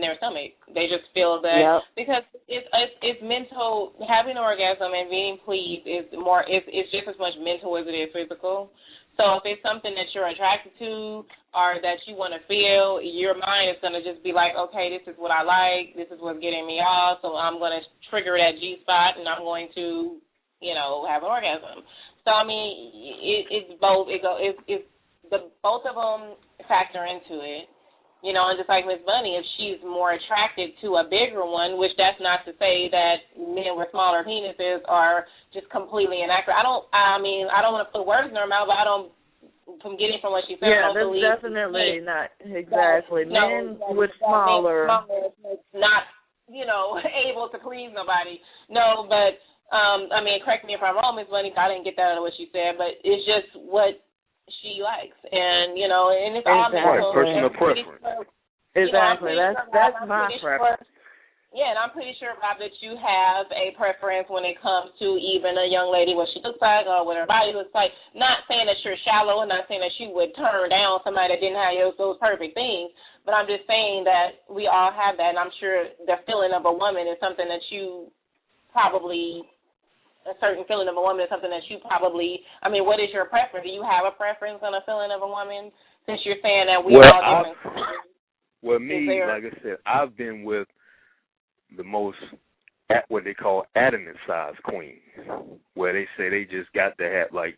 their stomach. They just feel that because it's mental. Having an orgasm and being pleased is more. It's just as much mental as it is physical. So if it's something that you're attracted to or that you want to feel, your mind is going to just be like, okay, this is what I like. This is what's getting me off. So I'm going to trigger that G-spot and I'm going to, have an orgasm. So I mean, it's both. It's both of them factor into it. You know, and just like Ms. Bunny, if she's more attracted to a bigger one, which that's not to say that men with smaller penises are just completely inaccurate. I don't want to put words in her mouth, but from getting from what she said, I don't believe. Yeah, that's definitely not exactly. Men with smaller, not, you know, able to please nobody. No, but correct me if I'm wrong, Ms. Bunny. I didn't get that out of what she said, but it's just what she likes, and you know, and it's all mental. Personal preference. Exactly. That's my preference. Yeah, and I'm pretty sure, Bob, that you have a preference when it comes to even a young lady, what she looks like or what her body looks like. Not saying that you're shallow, and not saying that you would turn down somebody that didn't have those perfect things, but I'm just saying that we all have that, and I'm sure the feeling of a woman is something that you probably. A certain feeling of a woman is something that you probably, what is your preference? Do you have a preference on a feeling of a woman, since you're saying that we all different? Well, me, like I said, I've been with the most, what they call adamant-sized queens, where they say they just got to have like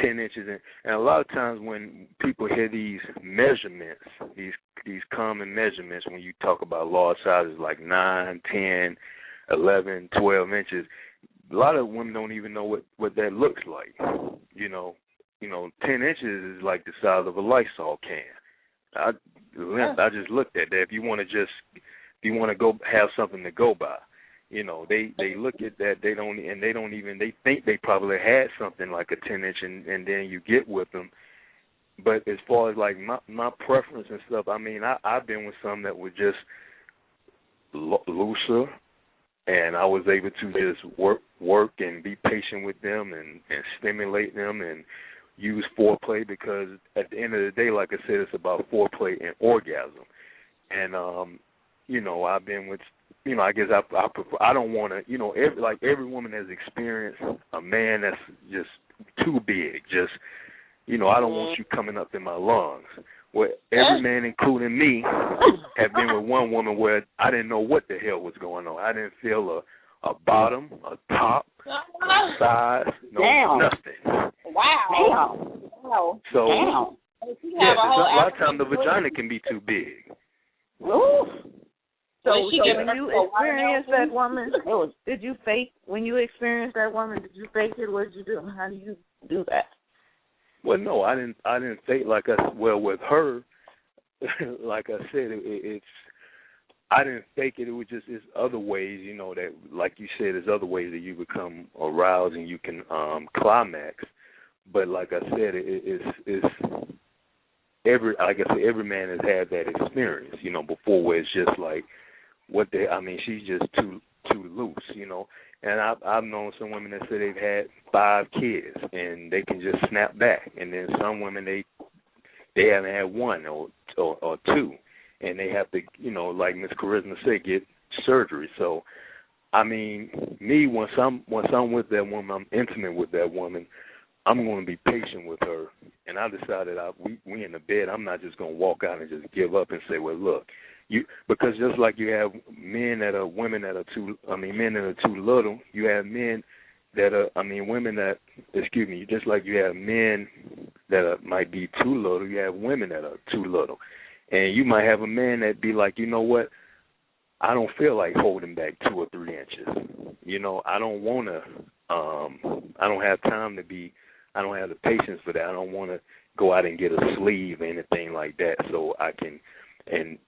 10 inches. And a lot of times when people hear these measurements, these common measurements, when you talk about large sizes like 9, 10, 11, 12 inches, a lot of women don't even know what that looks like. You know, 10 inches is like the size of a Lysol can. I just looked at that. If you want to go have something to go by, you know, they look at that. They think they probably had something like a 10 inch, and then you get with them. But as far as like my preference and stuff, I've been with some that were just looser. And I was able to just work and be patient with them and stimulate them and use foreplay, because at the end of the day, like I said, it's about foreplay and orgasm. And, I've been with, I guess I prefer, I don't want to, every woman has experienced a man that's just too big, just, I don't want you coming up in my lungs. Well, every man, including me, have been with one woman where I didn't know what the hell was going on. I didn't feel a bottom, a top, a size, nothing. Wow. So, yeah, a lot of times the vagina can be too big. Ooh. So when you experienced that woman, did you fake? When you experienced that woman, did you fake it? What did you do? How do you do that? Well, no, I didn't fake with her. Like I said, it's I didn't fake it. It was just it's other ways, that like you said, there's other ways that you become aroused and you can climax. But like I said, it's every man has had that experience, before, where it's just like she's just too loose, And I've known some women that say they've had 5 kids and they can just snap back, and then some women they haven't had 1 or 2, and they have to, like Miss Charisma said, get surgery. So, me once I'm with that woman, I'm intimate with that woman, I'm going to be patient with her, and I decided we in the bed. I'm not just going to walk out and just give up and say, well, look. Because just like you have men that are men that are too little, you have men that are, women that, just like you have men that might be too little, you have women that are too little. And you might have a man that be like, you know what, I don't feel like holding back 2 or 3 inches. I don't want to, I don't have time I don't have the patience for that. I don't want to go out and get a sleeve or anything like that so I can, and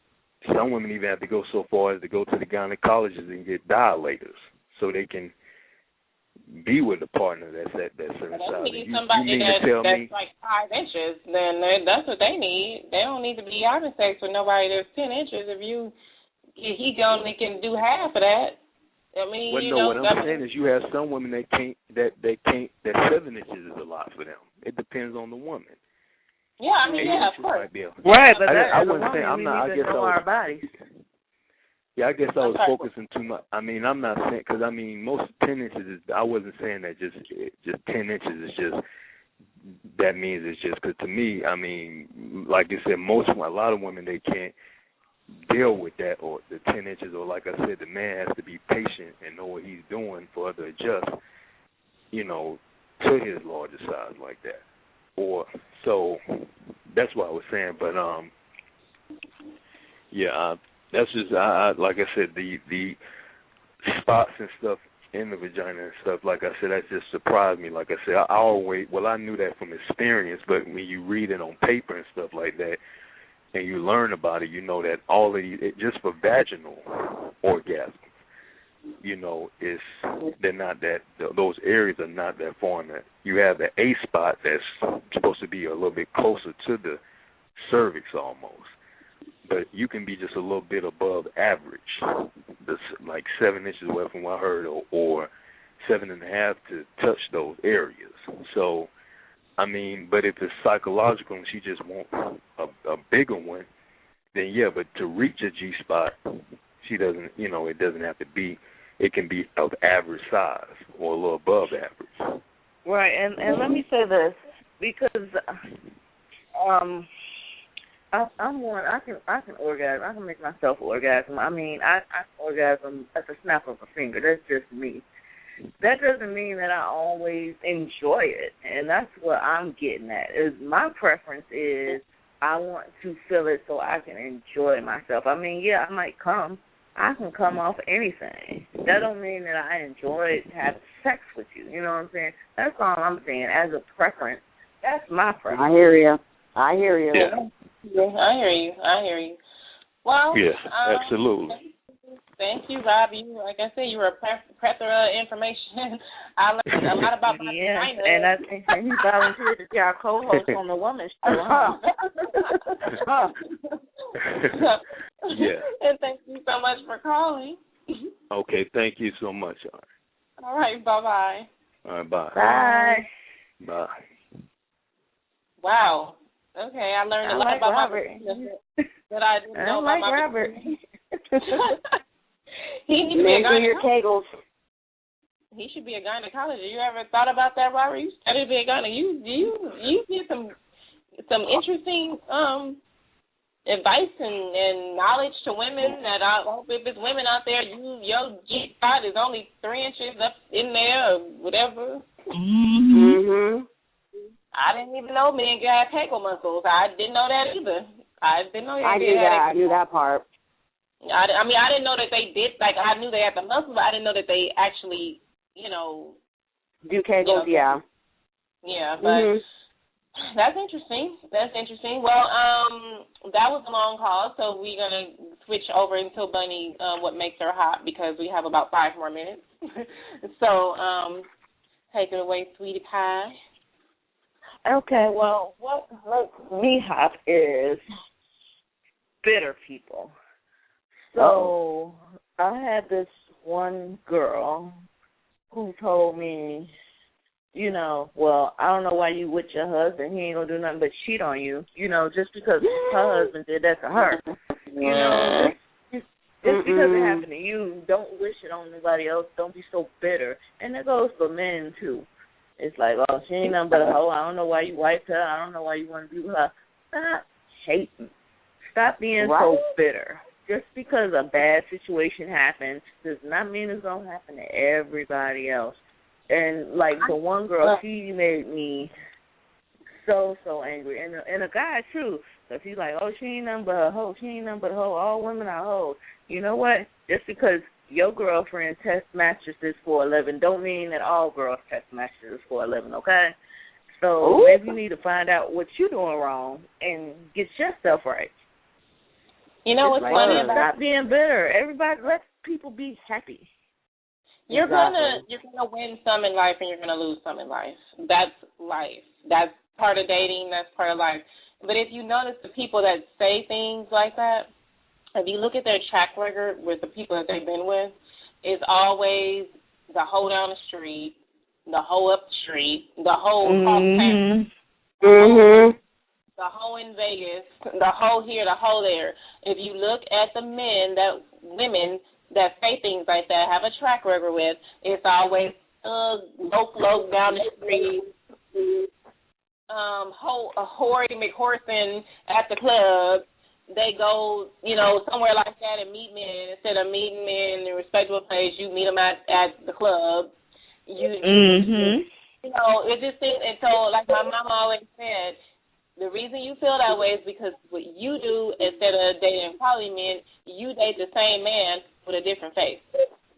some women even have to go so far as to go to the gynecologists and get dilators so they can be with a partner that's at that certain size. You mean to tell me that's like 5 inches, then that's what they need. They don't need to be having sex with nobody that's 10 inches. If he only can do half of that. What I'm saying is you have some women that 7 inches is a lot for them. It depends on the woman. Yeah, of course. Right, but I wouldn't say I'm not. I guess our bodies. Yeah, I guess I was focusing too much. I'm not saying because most 10 inches is. I wasn't saying that just 10 inches is just. That means it's just because to me, like you said, a lot of women they can't deal with that or the 10 inches or like I said, the man has to be patient and know what he's doing for her to adjust, to his larger size like that. or so that's what I was saying. But that's just like I said, the spots and stuff in the vagina and stuff. Like I said, that just surprised me. Like I said, I knew that from experience, but when you read it on paper and stuff like that, and you learn about it, you know that all of these, just for vaginal orgasm, you know, they're not that, those areas are not that foreign. You have the A spot that's supposed to be a little bit closer to the cervix almost, but you can be just a little bit above average, like 7 inches away from what I heard, or 7.5 to touch those areas. So, I mean, but if it's psychological and she just wants a bigger one, then yeah, but to reach a G spot, she doesn't, you know, it doesn't have to be, it can be of average size or a little above average. Right, and let me say this, because I'm one, I can orgasm, I can make myself orgasm. I mean, I can orgasm at the snap of a finger. That's just me. That doesn't mean that I always enjoy it, and that's what I'm getting at. Is my preference is I want to feel it so I can enjoy myself. I mean, yeah, I might come. I can come off anything. That don't mean that I enjoy having sex with you. You know what I'm saying? That's all I'm saying. As a preference, that's my preference. I hear you. Yeah. I hear you. Well, yes, absolutely. Thank you, Rob. Like I said, you were a plethora of information. I learned a lot about my vagina. And I think he volunteered to be our co-host on the Woman Show. Huh? Yeah. And thank you so much for calling. Okay, thank you so much. All right, bye-bye. All right, bye. Bye. Bye. Wow. Okay, I learned a lot about Robert that I didn't know about my Robert. He needs to be a gynecologist. He should be a gynecologist. You ever thought about that, Robert? You studied to be a gynecologist. You did some interesting advice and knowledge to women that I hope if it's women out there, your G spot is only 3 inches up in there or whatever. Mhm. I didn't even know men got Kegel muscles. I didn't know that either. I didn't know I knew that part. I mean, I didn't know that they did. Like, I knew they had the muscles, but I didn't know that they actually, you know, do Kegels. Yeah. Yeah, but that's interesting. Well, that was a long call, so we're gonna switch over and tell Bunny what makes her hot because we have about 5 more minutes. So, take it away, sweetie pie. Okay, well, what makes me hot is bitter people. So I had this one girl who told me, you know, well, I don't know why you with your husband. He ain't going to do nothing but cheat on you, you know, just because her husband did that to her. You know, just because it happened to you, don't wish it on anybody else. Don't be so bitter. And that goes for men, too. It's like, oh, she ain't nothing but a hoe. I don't know why you wiped her. I don't know why you want to be with her. Stop hating. Stop being so bitter. Just because a bad situation happens does not mean it's going to happen to everybody else. And, like, the one girl, she made me so angry. And a guy, too, because he's like, oh, she ain't nothing but a hoe. She ain't nothing but a hoe. All women are hoes. You know what? Just because your girlfriend tests mattresses for a living don't mean that all girls test mattresses for a living, okay? So maybe you need to find out what you're doing wrong and get yourself right. You know what's funny about stop being bitter. Everybody, let people be happy. You're gonna win some in life and you're gonna lose some in life. That's life. That's part of dating. That's part of life. But if you notice the people that say things like that, if you look at their track record with the people that they've been with, it's always the hoe down the street, the hoe up the street, the hoe across town. The hoe in Vegas, the hoe here, the hoe there. If you look at the women that say things like that, have a track record with, it's always low down the street, Hoary McHorson at the club. They go, you know, somewhere like that and meet men. Instead of meeting men in a respectable place, you meet them at the club. You you know, it just seems, and so like my mama always said, the reason you feel that way is because what you do instead of dating poly men, you date the same man with a different face.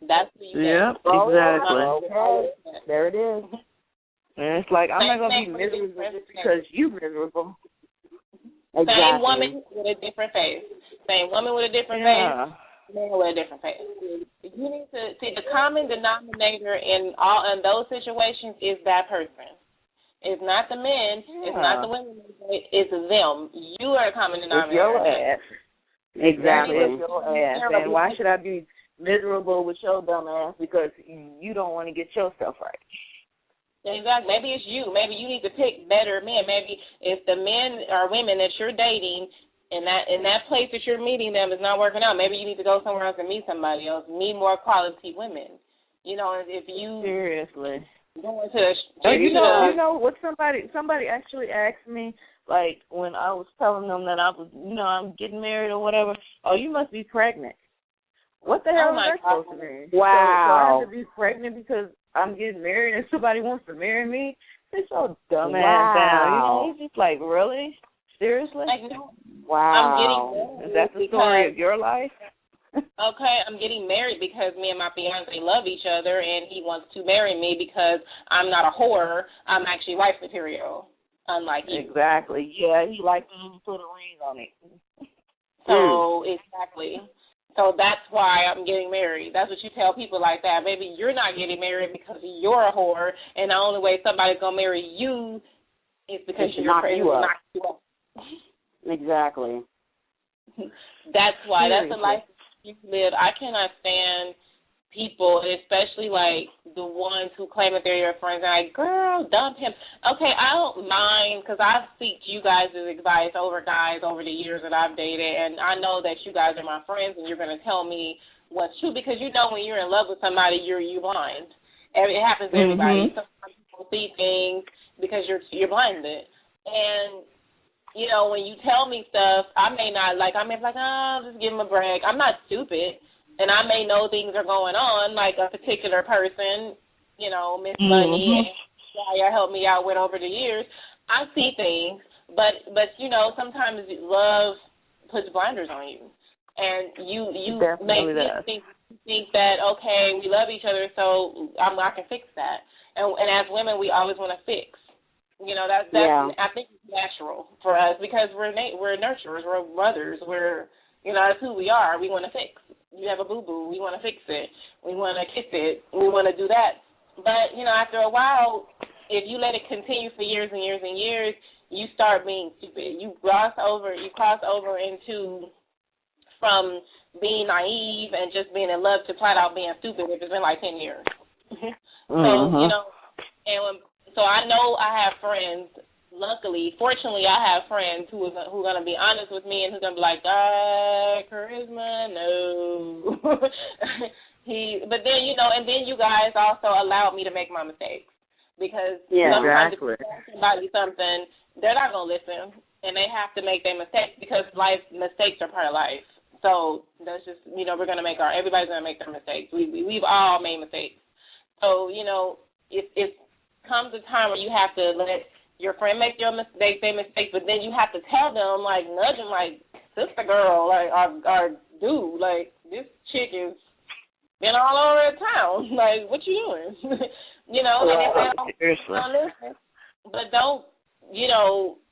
That's what you date. Yep, exactly. Okay. There it is. And it's like, I'm not going to be miserable just because you're miserable. Exactly. Same woman with a different face. Same woman with a different face. Man with a different face. You need to see the common denominator in those situations is that person. It's not the men. It's not the women. It's them. You are a common denominator. It's your ass. Exactly. It's your ass. And why should I be miserable with your dumb ass because you don't want to get your stuff right? Exactly. Maybe it's you. Maybe you need to pick better men. Maybe if the men or women that you're dating in that place that you're meeting them is not working out, maybe you need to go somewhere else and meet somebody else. Meet more quality women. You know, if you seriously. Going to you know what somebody actually asked me, like when I was telling them that I was, I'm getting married or whatever. Oh, you must be pregnant. What the hell is that supposed to mean? Wow. So I have to be pregnant because I'm getting married and somebody wants to marry me? It's so dumb ass down. It's just like, really? Seriously? Wow. Is that the story of your life? Okay, I'm getting married because me and my fiance love each other, and he wants to marry me because I'm not a whore. I'm actually wife material, unlike you. Exactly. Yeah, he likes to put a ring on it. So, exactly. So that's why I'm getting married. That's what you tell people like that. Maybe you're not getting married because you're a whore, and the only way somebody's going to marry you is because you're crazy. Knock you up. Exactly. That's why. That's the life you live. I cannot stand people, especially like the ones who claim that they're your friends and like, girl, dump him. Okay, I don't mind because I've seeked you guys' advice over guys over the years that I've dated, and I know that you guys are my friends and you're going to tell me what's true because you know when you're in love with somebody, you're blind. It happens to everybody. Sometimes people see things because you're blinded. And you know, when you tell me stuff, I may be like, oh, just give him a break. I'm not stupid, and I may know things are going on, like a particular person, Miss Money and Yaya helped me out with over the years. I see things, but sometimes love puts blinders on you, and you make me think that, okay, we love each other, so I can fix that. And as women, we always want to fix. I think it's natural for us because we're nurturers, we're mothers, that's who we are. We want to fix. You have a boo-boo, we want to fix it. We want to kiss it. We want to do that. But, after a while, if you let it continue for years and years and years, you start being stupid. You cross over into from being naive and just being in love to flat out being stupid if it's been like 10 years. So I know I have friends. Luckily, fortunately, I have friends who are going to be honest with me and who's going to be like, charisma, no. But then, and then you guys also allowed me to make my mistakes because sometimes if you tell somebody something, they're not going to listen, and they have to make their mistakes because mistakes are part of life. So that's just, we're going to everybody's going to make their mistakes. We've all made mistakes. So, it comes a time where you have to let your friend make their mistake, but then you have to tell them, like, nudge them, like, sister girl, like, or dude, like, this chick is been all over the town. Like, what you doing? And if they don't listen, but don't,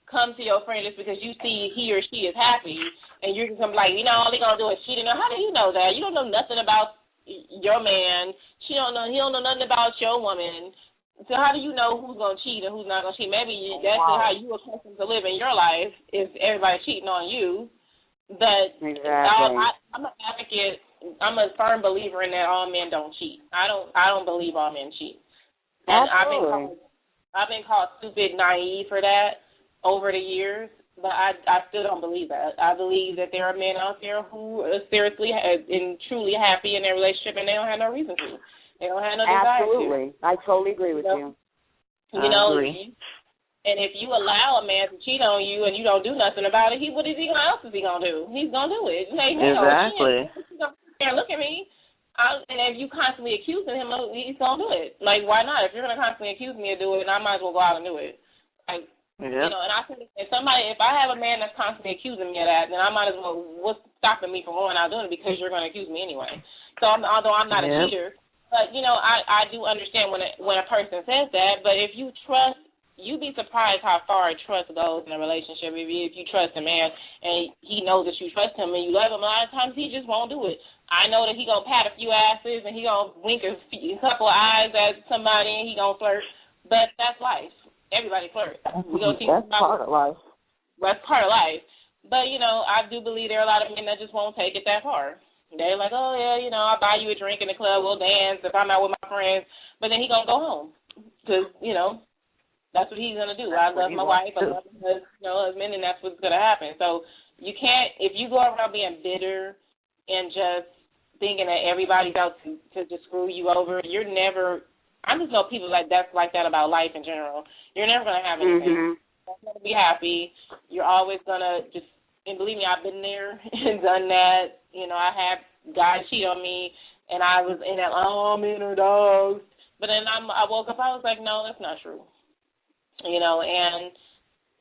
come to your friend just because you see he or she is happy, and you're just going to be like, all they going to do is cheat. How do you know that? You don't know nothing about your man. He don't know nothing about your woman. So how do you know who's going to cheat and who's not going to cheat? Maybe that's how you accustomed to live in your life is everybody cheating on you. But I'm an advocate. I'm a firm believer in that all men don't cheat. I don't believe all men cheat. And I've been called stupid, naive for that over the years, but I still don't believe that. I believe that there are men out there who are seriously and truly happy in their relationship and they don't have no reason to. They don't have no desire. Absolutely. I totally agree with you. Agree. And if you allow a man to cheat on you and you don't do nothing about it, what else is he going to do? He's going to do it. Like, exactly. Look at me. And if you constantly accusing him, he's gonna do it. Like, why not? If you're gonna constantly accuse me of doing it, I might as well go out and do it. Like, you know. And I think if I have a man that's constantly accusing me of that, then I might as well. What's stopping me from going out doing it? Because you're gonna accuse me anyway. So although I'm not a cheater, but you know, I do understand when a person says that. But if you trust. You'd be surprised how far trust goes in a relationship. If you trust a man and he knows that you trust him and you love him, a lot of times he just won't do it. I know that he gonna pat a few asses and he gonna wink a couple of eyes at somebody and he gonna flirt, but that's life. Everybody flirts. That's part of life. That's part of life. But you know, I do believe there are a lot of men that just won't take it that far. They're like, oh yeah, you know, I'll buy you a drink in the club, we'll dance if I'm out with my friends, but then he gonna go home because you know. That's what he's going to do. I love my wife, I love my husband, and that's what's going to happen. So you can't, if you go around being bitter and just thinking that everybody's out to just screw you over, you're never, I just know people that's like that about life in general. You're never going to have anything. You're not going to be happy. You're always going to just, and believe me, I've been there and done that. You know, I had guys cheat on me, and I was in that, oh, men are dogs. But then I woke up, I was like, no, that's not true. You know, and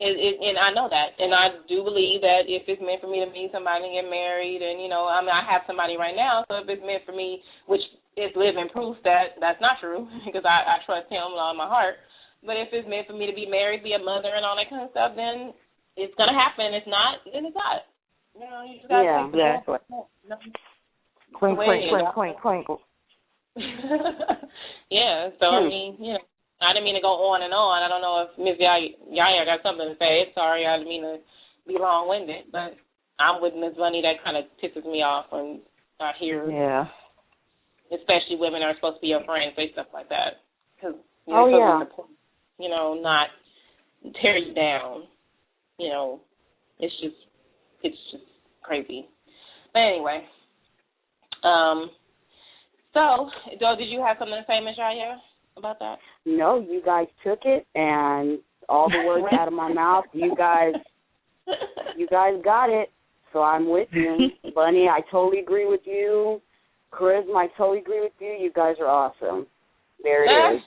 and I know that, and I do believe that if it's meant for me to meet somebody and get married, and you know, I mean, I have somebody right now, so if it's meant for me, which is living proof that that's not true, because I trust him with all my heart. But if it's meant for me to be married, be a mother, and all that kind of stuff, then it's gonna happen. If not, then it's not. You know, you just gotta exactly. Clink. Yeah. So I mean, you know. I didn't mean to go on and on. I don't know if Ms. Yaya got something to say. Sorry, I didn't mean to be long-winded, but I'm with Ms. Bunny. That kind of pisses me off when I hear, especially women are supposed to be your friends, say stuff like that. Because you're supposed to, you know, not tear you down. You know, it's just crazy. But anyway, so did you have something to say, Ms. Yaya, about that? No, you guys took it, and all the words out of my mouth, you guys got it. So I'm with you. Bunny, I totally agree with you. Charisma, I totally agree with you. You guys are awesome. There it is.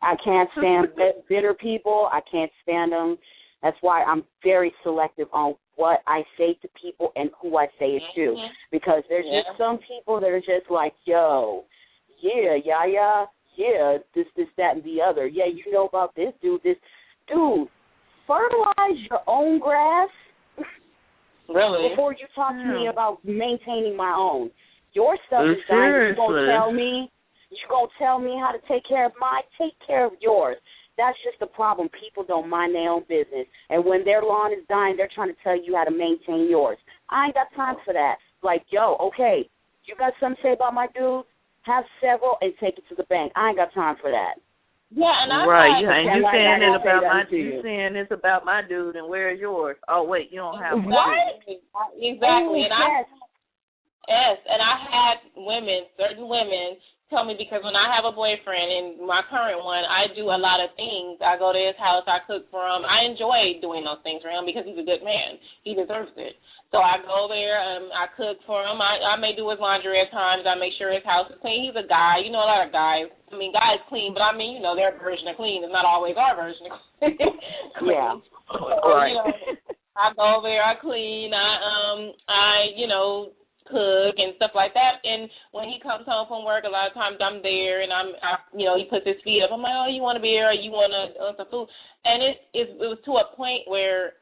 I can't stand bitter people. I can't stand them. That's why I'm very selective on what I say to people and who I say it to. Because there's just some people that are just like, yo, yeah, this, that, and the other. Yeah, you know about this, dude. Dude, fertilize your own grass before you talk to me about maintaining my own. Your stuff is dying. You're going to tell me how to take care of mine. Take care of yours. That's just the problem. People don't mind their own business. And when their lawn is dying, they're trying to tell you how to maintain yours. I ain't got time for that. Like, yo, okay, you got something to say about my dude? Have several and take it to the bank. I ain't got time for that. Yeah, and I'm you saying it's about my dude. You saying it's about my dude, and where's yours? Oh wait, you don't have one. Right? Exactly. And I had certain women tell me, because when I have a boyfriend, and my current one, I do a lot of things. I go to his house, I cook for him. I enjoy doing those things for him because he's a good man. He deserves it. So I go there, I cook for him. I may do his laundry at times. I make sure his house is clean. He's a guy. You know, a lot of guys. I mean, guys clean, but I mean, you know, their version of clean is not always our version of clean. Yeah. So, right. You know, I go over there, I clean, I you know, cook and stuff like that. And when he comes home from work, a lot of times I'm there, and you know, he puts his feet up. I'm like, oh, you want a beer? Or you want some food? And it was to a point where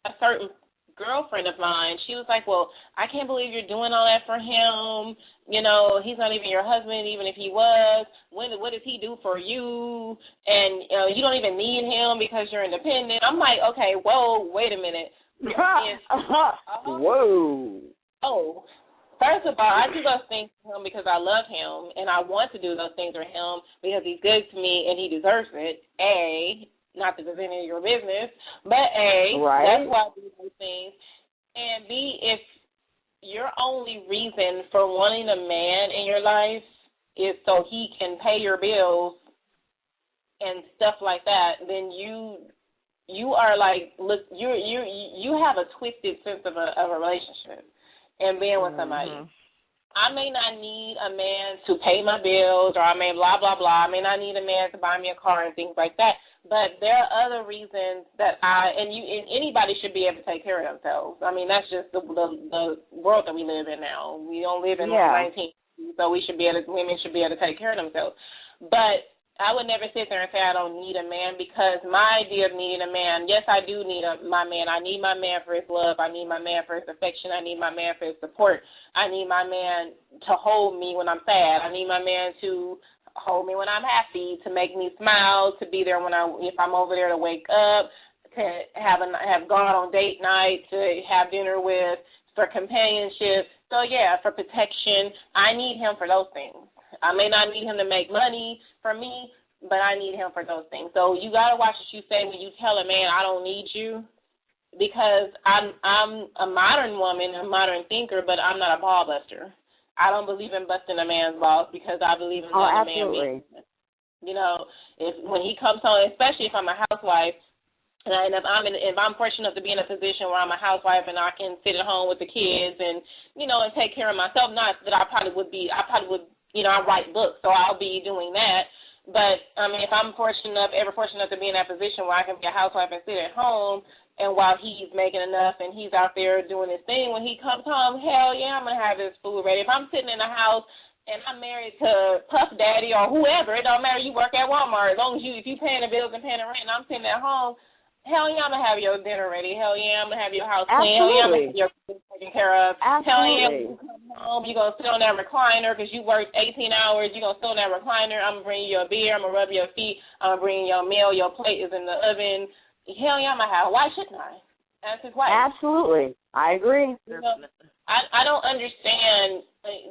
a certain girlfriend of mine, she was like, well, I can't believe you're doing all that for him. You know, he's not even your husband, even if he was. What does he do for you? And you don't even need him because you're independent. I'm like, okay, whoa, wait a minute. Whoa. Oh, first of all, I do those things for him because I love him, and I want to do those things for him because he's good to me and he deserves it. Not that it's any of your business, but that's why I do those things. And B, if your only reason for wanting a man in your life is so he can pay your bills and stuff like that, then you are like, look, you have a twisted sense of a relationship and being with somebody. I may not need a man to pay my bills, or I may blah, blah, blah. I may not need a man to buy me a car and things like that. But there are other reasons that and anybody should be able to take care of themselves. I mean, that's just the world that we live in now. We don't live in 19, so women should be able to take care of themselves. But I would never sit there and say I don't need a man, because my idea of needing a man, yes, I do need my man. I need my man for his love. I need my man for his affection. I need my man for his support. I need my man to hold me when I'm sad. I need my man to hold me when I'm happy, to make me smile, to be there if I'm over there, to wake up, to have gone on date night, to have dinner with, for companionship. So, yeah, for protection. I need him for those things. I may not need him to make money for me, but I need him for those things. So you got to watch what you say when you tell a man, I don't need you, because I'm a modern woman, a modern thinker, but I'm not a ball buster. I don't believe in busting a man's balls, because I believe in letting a man be. You know, when he comes home, especially if I'm a housewife, and if I'm fortunate enough to be in a position where I'm a housewife and I can sit at home with the kids and, and take care of myself, not that I probably would, I write books, so I'll be doing that. But, I mean, if I'm ever fortunate enough to be in that position where I can be a housewife and sit at home, and while he's making enough and he's out there doing his thing, when he comes home, hell yeah, I'm going to have his food ready. If I'm sitting in the house and I'm married to Puff Daddy or whoever, it don't matter, you work at Walmart, as long as if you paying the bills and paying the rent and I'm sitting at home, hell yeah, I'm going to have your dinner ready. Hell yeah, I'm going to have your house clean. Hell yeah, I'm going to have your food taken care of. Absolutely. Hell yeah, when you come home, you're going to sit on that recliner because you worked 18 hours. You're going to sit on that recliner. I'm going to bring you a beer. I'm going to rub your feet. I'm going to bring you your meal. Your plate is in the oven. Hell yeah, I'm going to have. Why shouldn't I? That's his wife. Absolutely. I agree. I don't understand.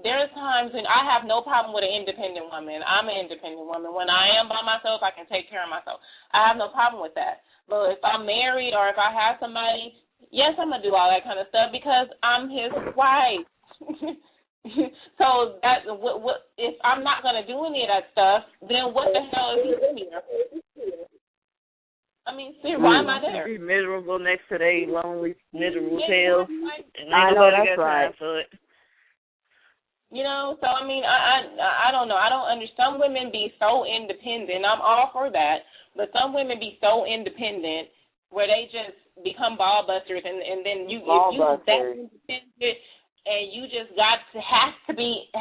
There's times when I have no problem with an independent woman. I'm an independent woman. When I am by myself, I can take care of myself. I have no problem with that. But if I'm married or if I have somebody, yes, I'm going to do all that kind of stuff because I'm his wife. So what if I'm not going to do any of that stuff, then what the hell is he doing here? I mean, see, why am I there? Be miserable next to their lonely, miserable tail. I know, that's right. For it. So I mean, I don't know. I don't understand. Some women be so independent. I'm all for that. But some women be so independent where they just become ball busters, and then you that independent and you just has to be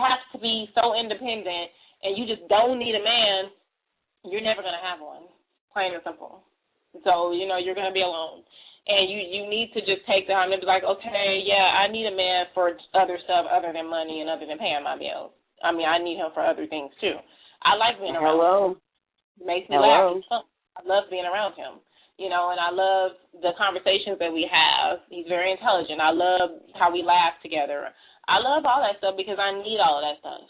so independent, and you just don't need a man, you're never gonna have one, plain and simple. So you're gonna be alone, and you need to just take time and be like, okay, yeah, I need a man for other stuff other than money and other than paying my bills. I mean, I need him for other things too. I like being around him. Makes me laugh. I love being around him, and I love the conversations that we have. He's very intelligent. I love how we laugh together. I love all that stuff because I need all of that stuff,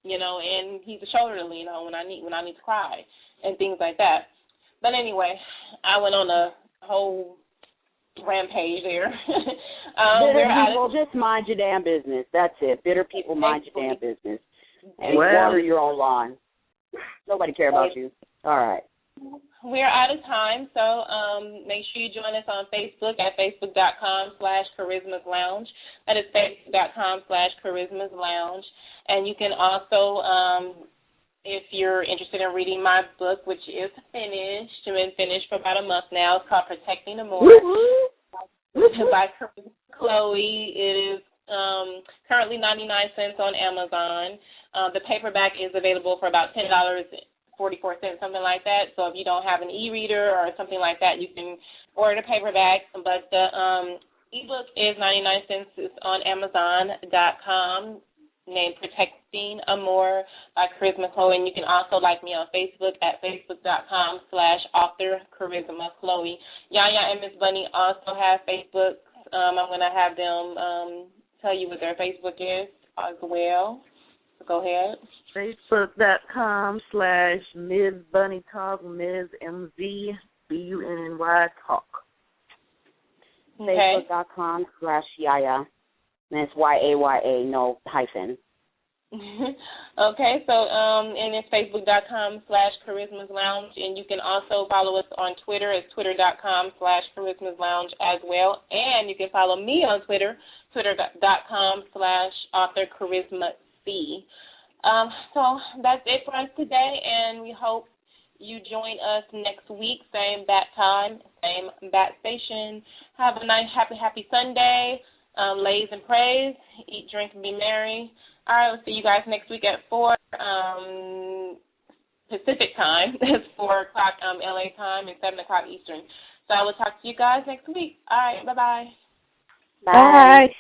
and he's a shoulder to lean on when I need to cry and things like that. But anyway, I went on a whole rampage there. Bitter people, just mind your damn business. That's it. Bitter people, mind your damn business. And water your own lawn. Nobody care about you. All right. We're out of time, so make sure you join us on Facebook at facebook.com/Charisma's Lounge. That is facebook.com/Charisma's Lounge. And you can also, if you're interested in reading my book, which is finished, been finished for about a month now, it's called Protecting Amore by Chloe. It is currently 99 cents on Amazon. The paperback is available for about $10.44, something like that. So if you don't have an e-reader or something like that, you can order the paperback. But the ebook is 99 cents. It's on Amazon.com, named Protecting Amore by Charisma Chloe. And you can also like me on Facebook at facebook.com/author Charisma Chloe. Yaya and Mz Bunny also have Facebooks. I'm going to have them tell you what their Facebook is as well. So go ahead. Facebook.com/Ms. Bunny Talk, Ms. MZ, BUNNY Talk. Okay. Facebook.com/Yaya. And it's YAYA, no hyphen. Okay, so and it's Facebook.com/Charisma's Lounge, and you can also follow us on Twitter. It's Twitter.com/Charisma's Lounge as well, and you can follow me on Twitter, twitter.com/author Charisma C. So that's it for us today, and we hope you join us next week, same bat time, same bat station. Have a nice, happy Sunday. Ladies and praise, eat, drink, and be merry. All right, we'll see you guys next week at 4 Pacific time. That's 4 o'clock LA time and 7 o'clock Eastern. So I will talk to you guys next week. All right, bye-bye. Bye.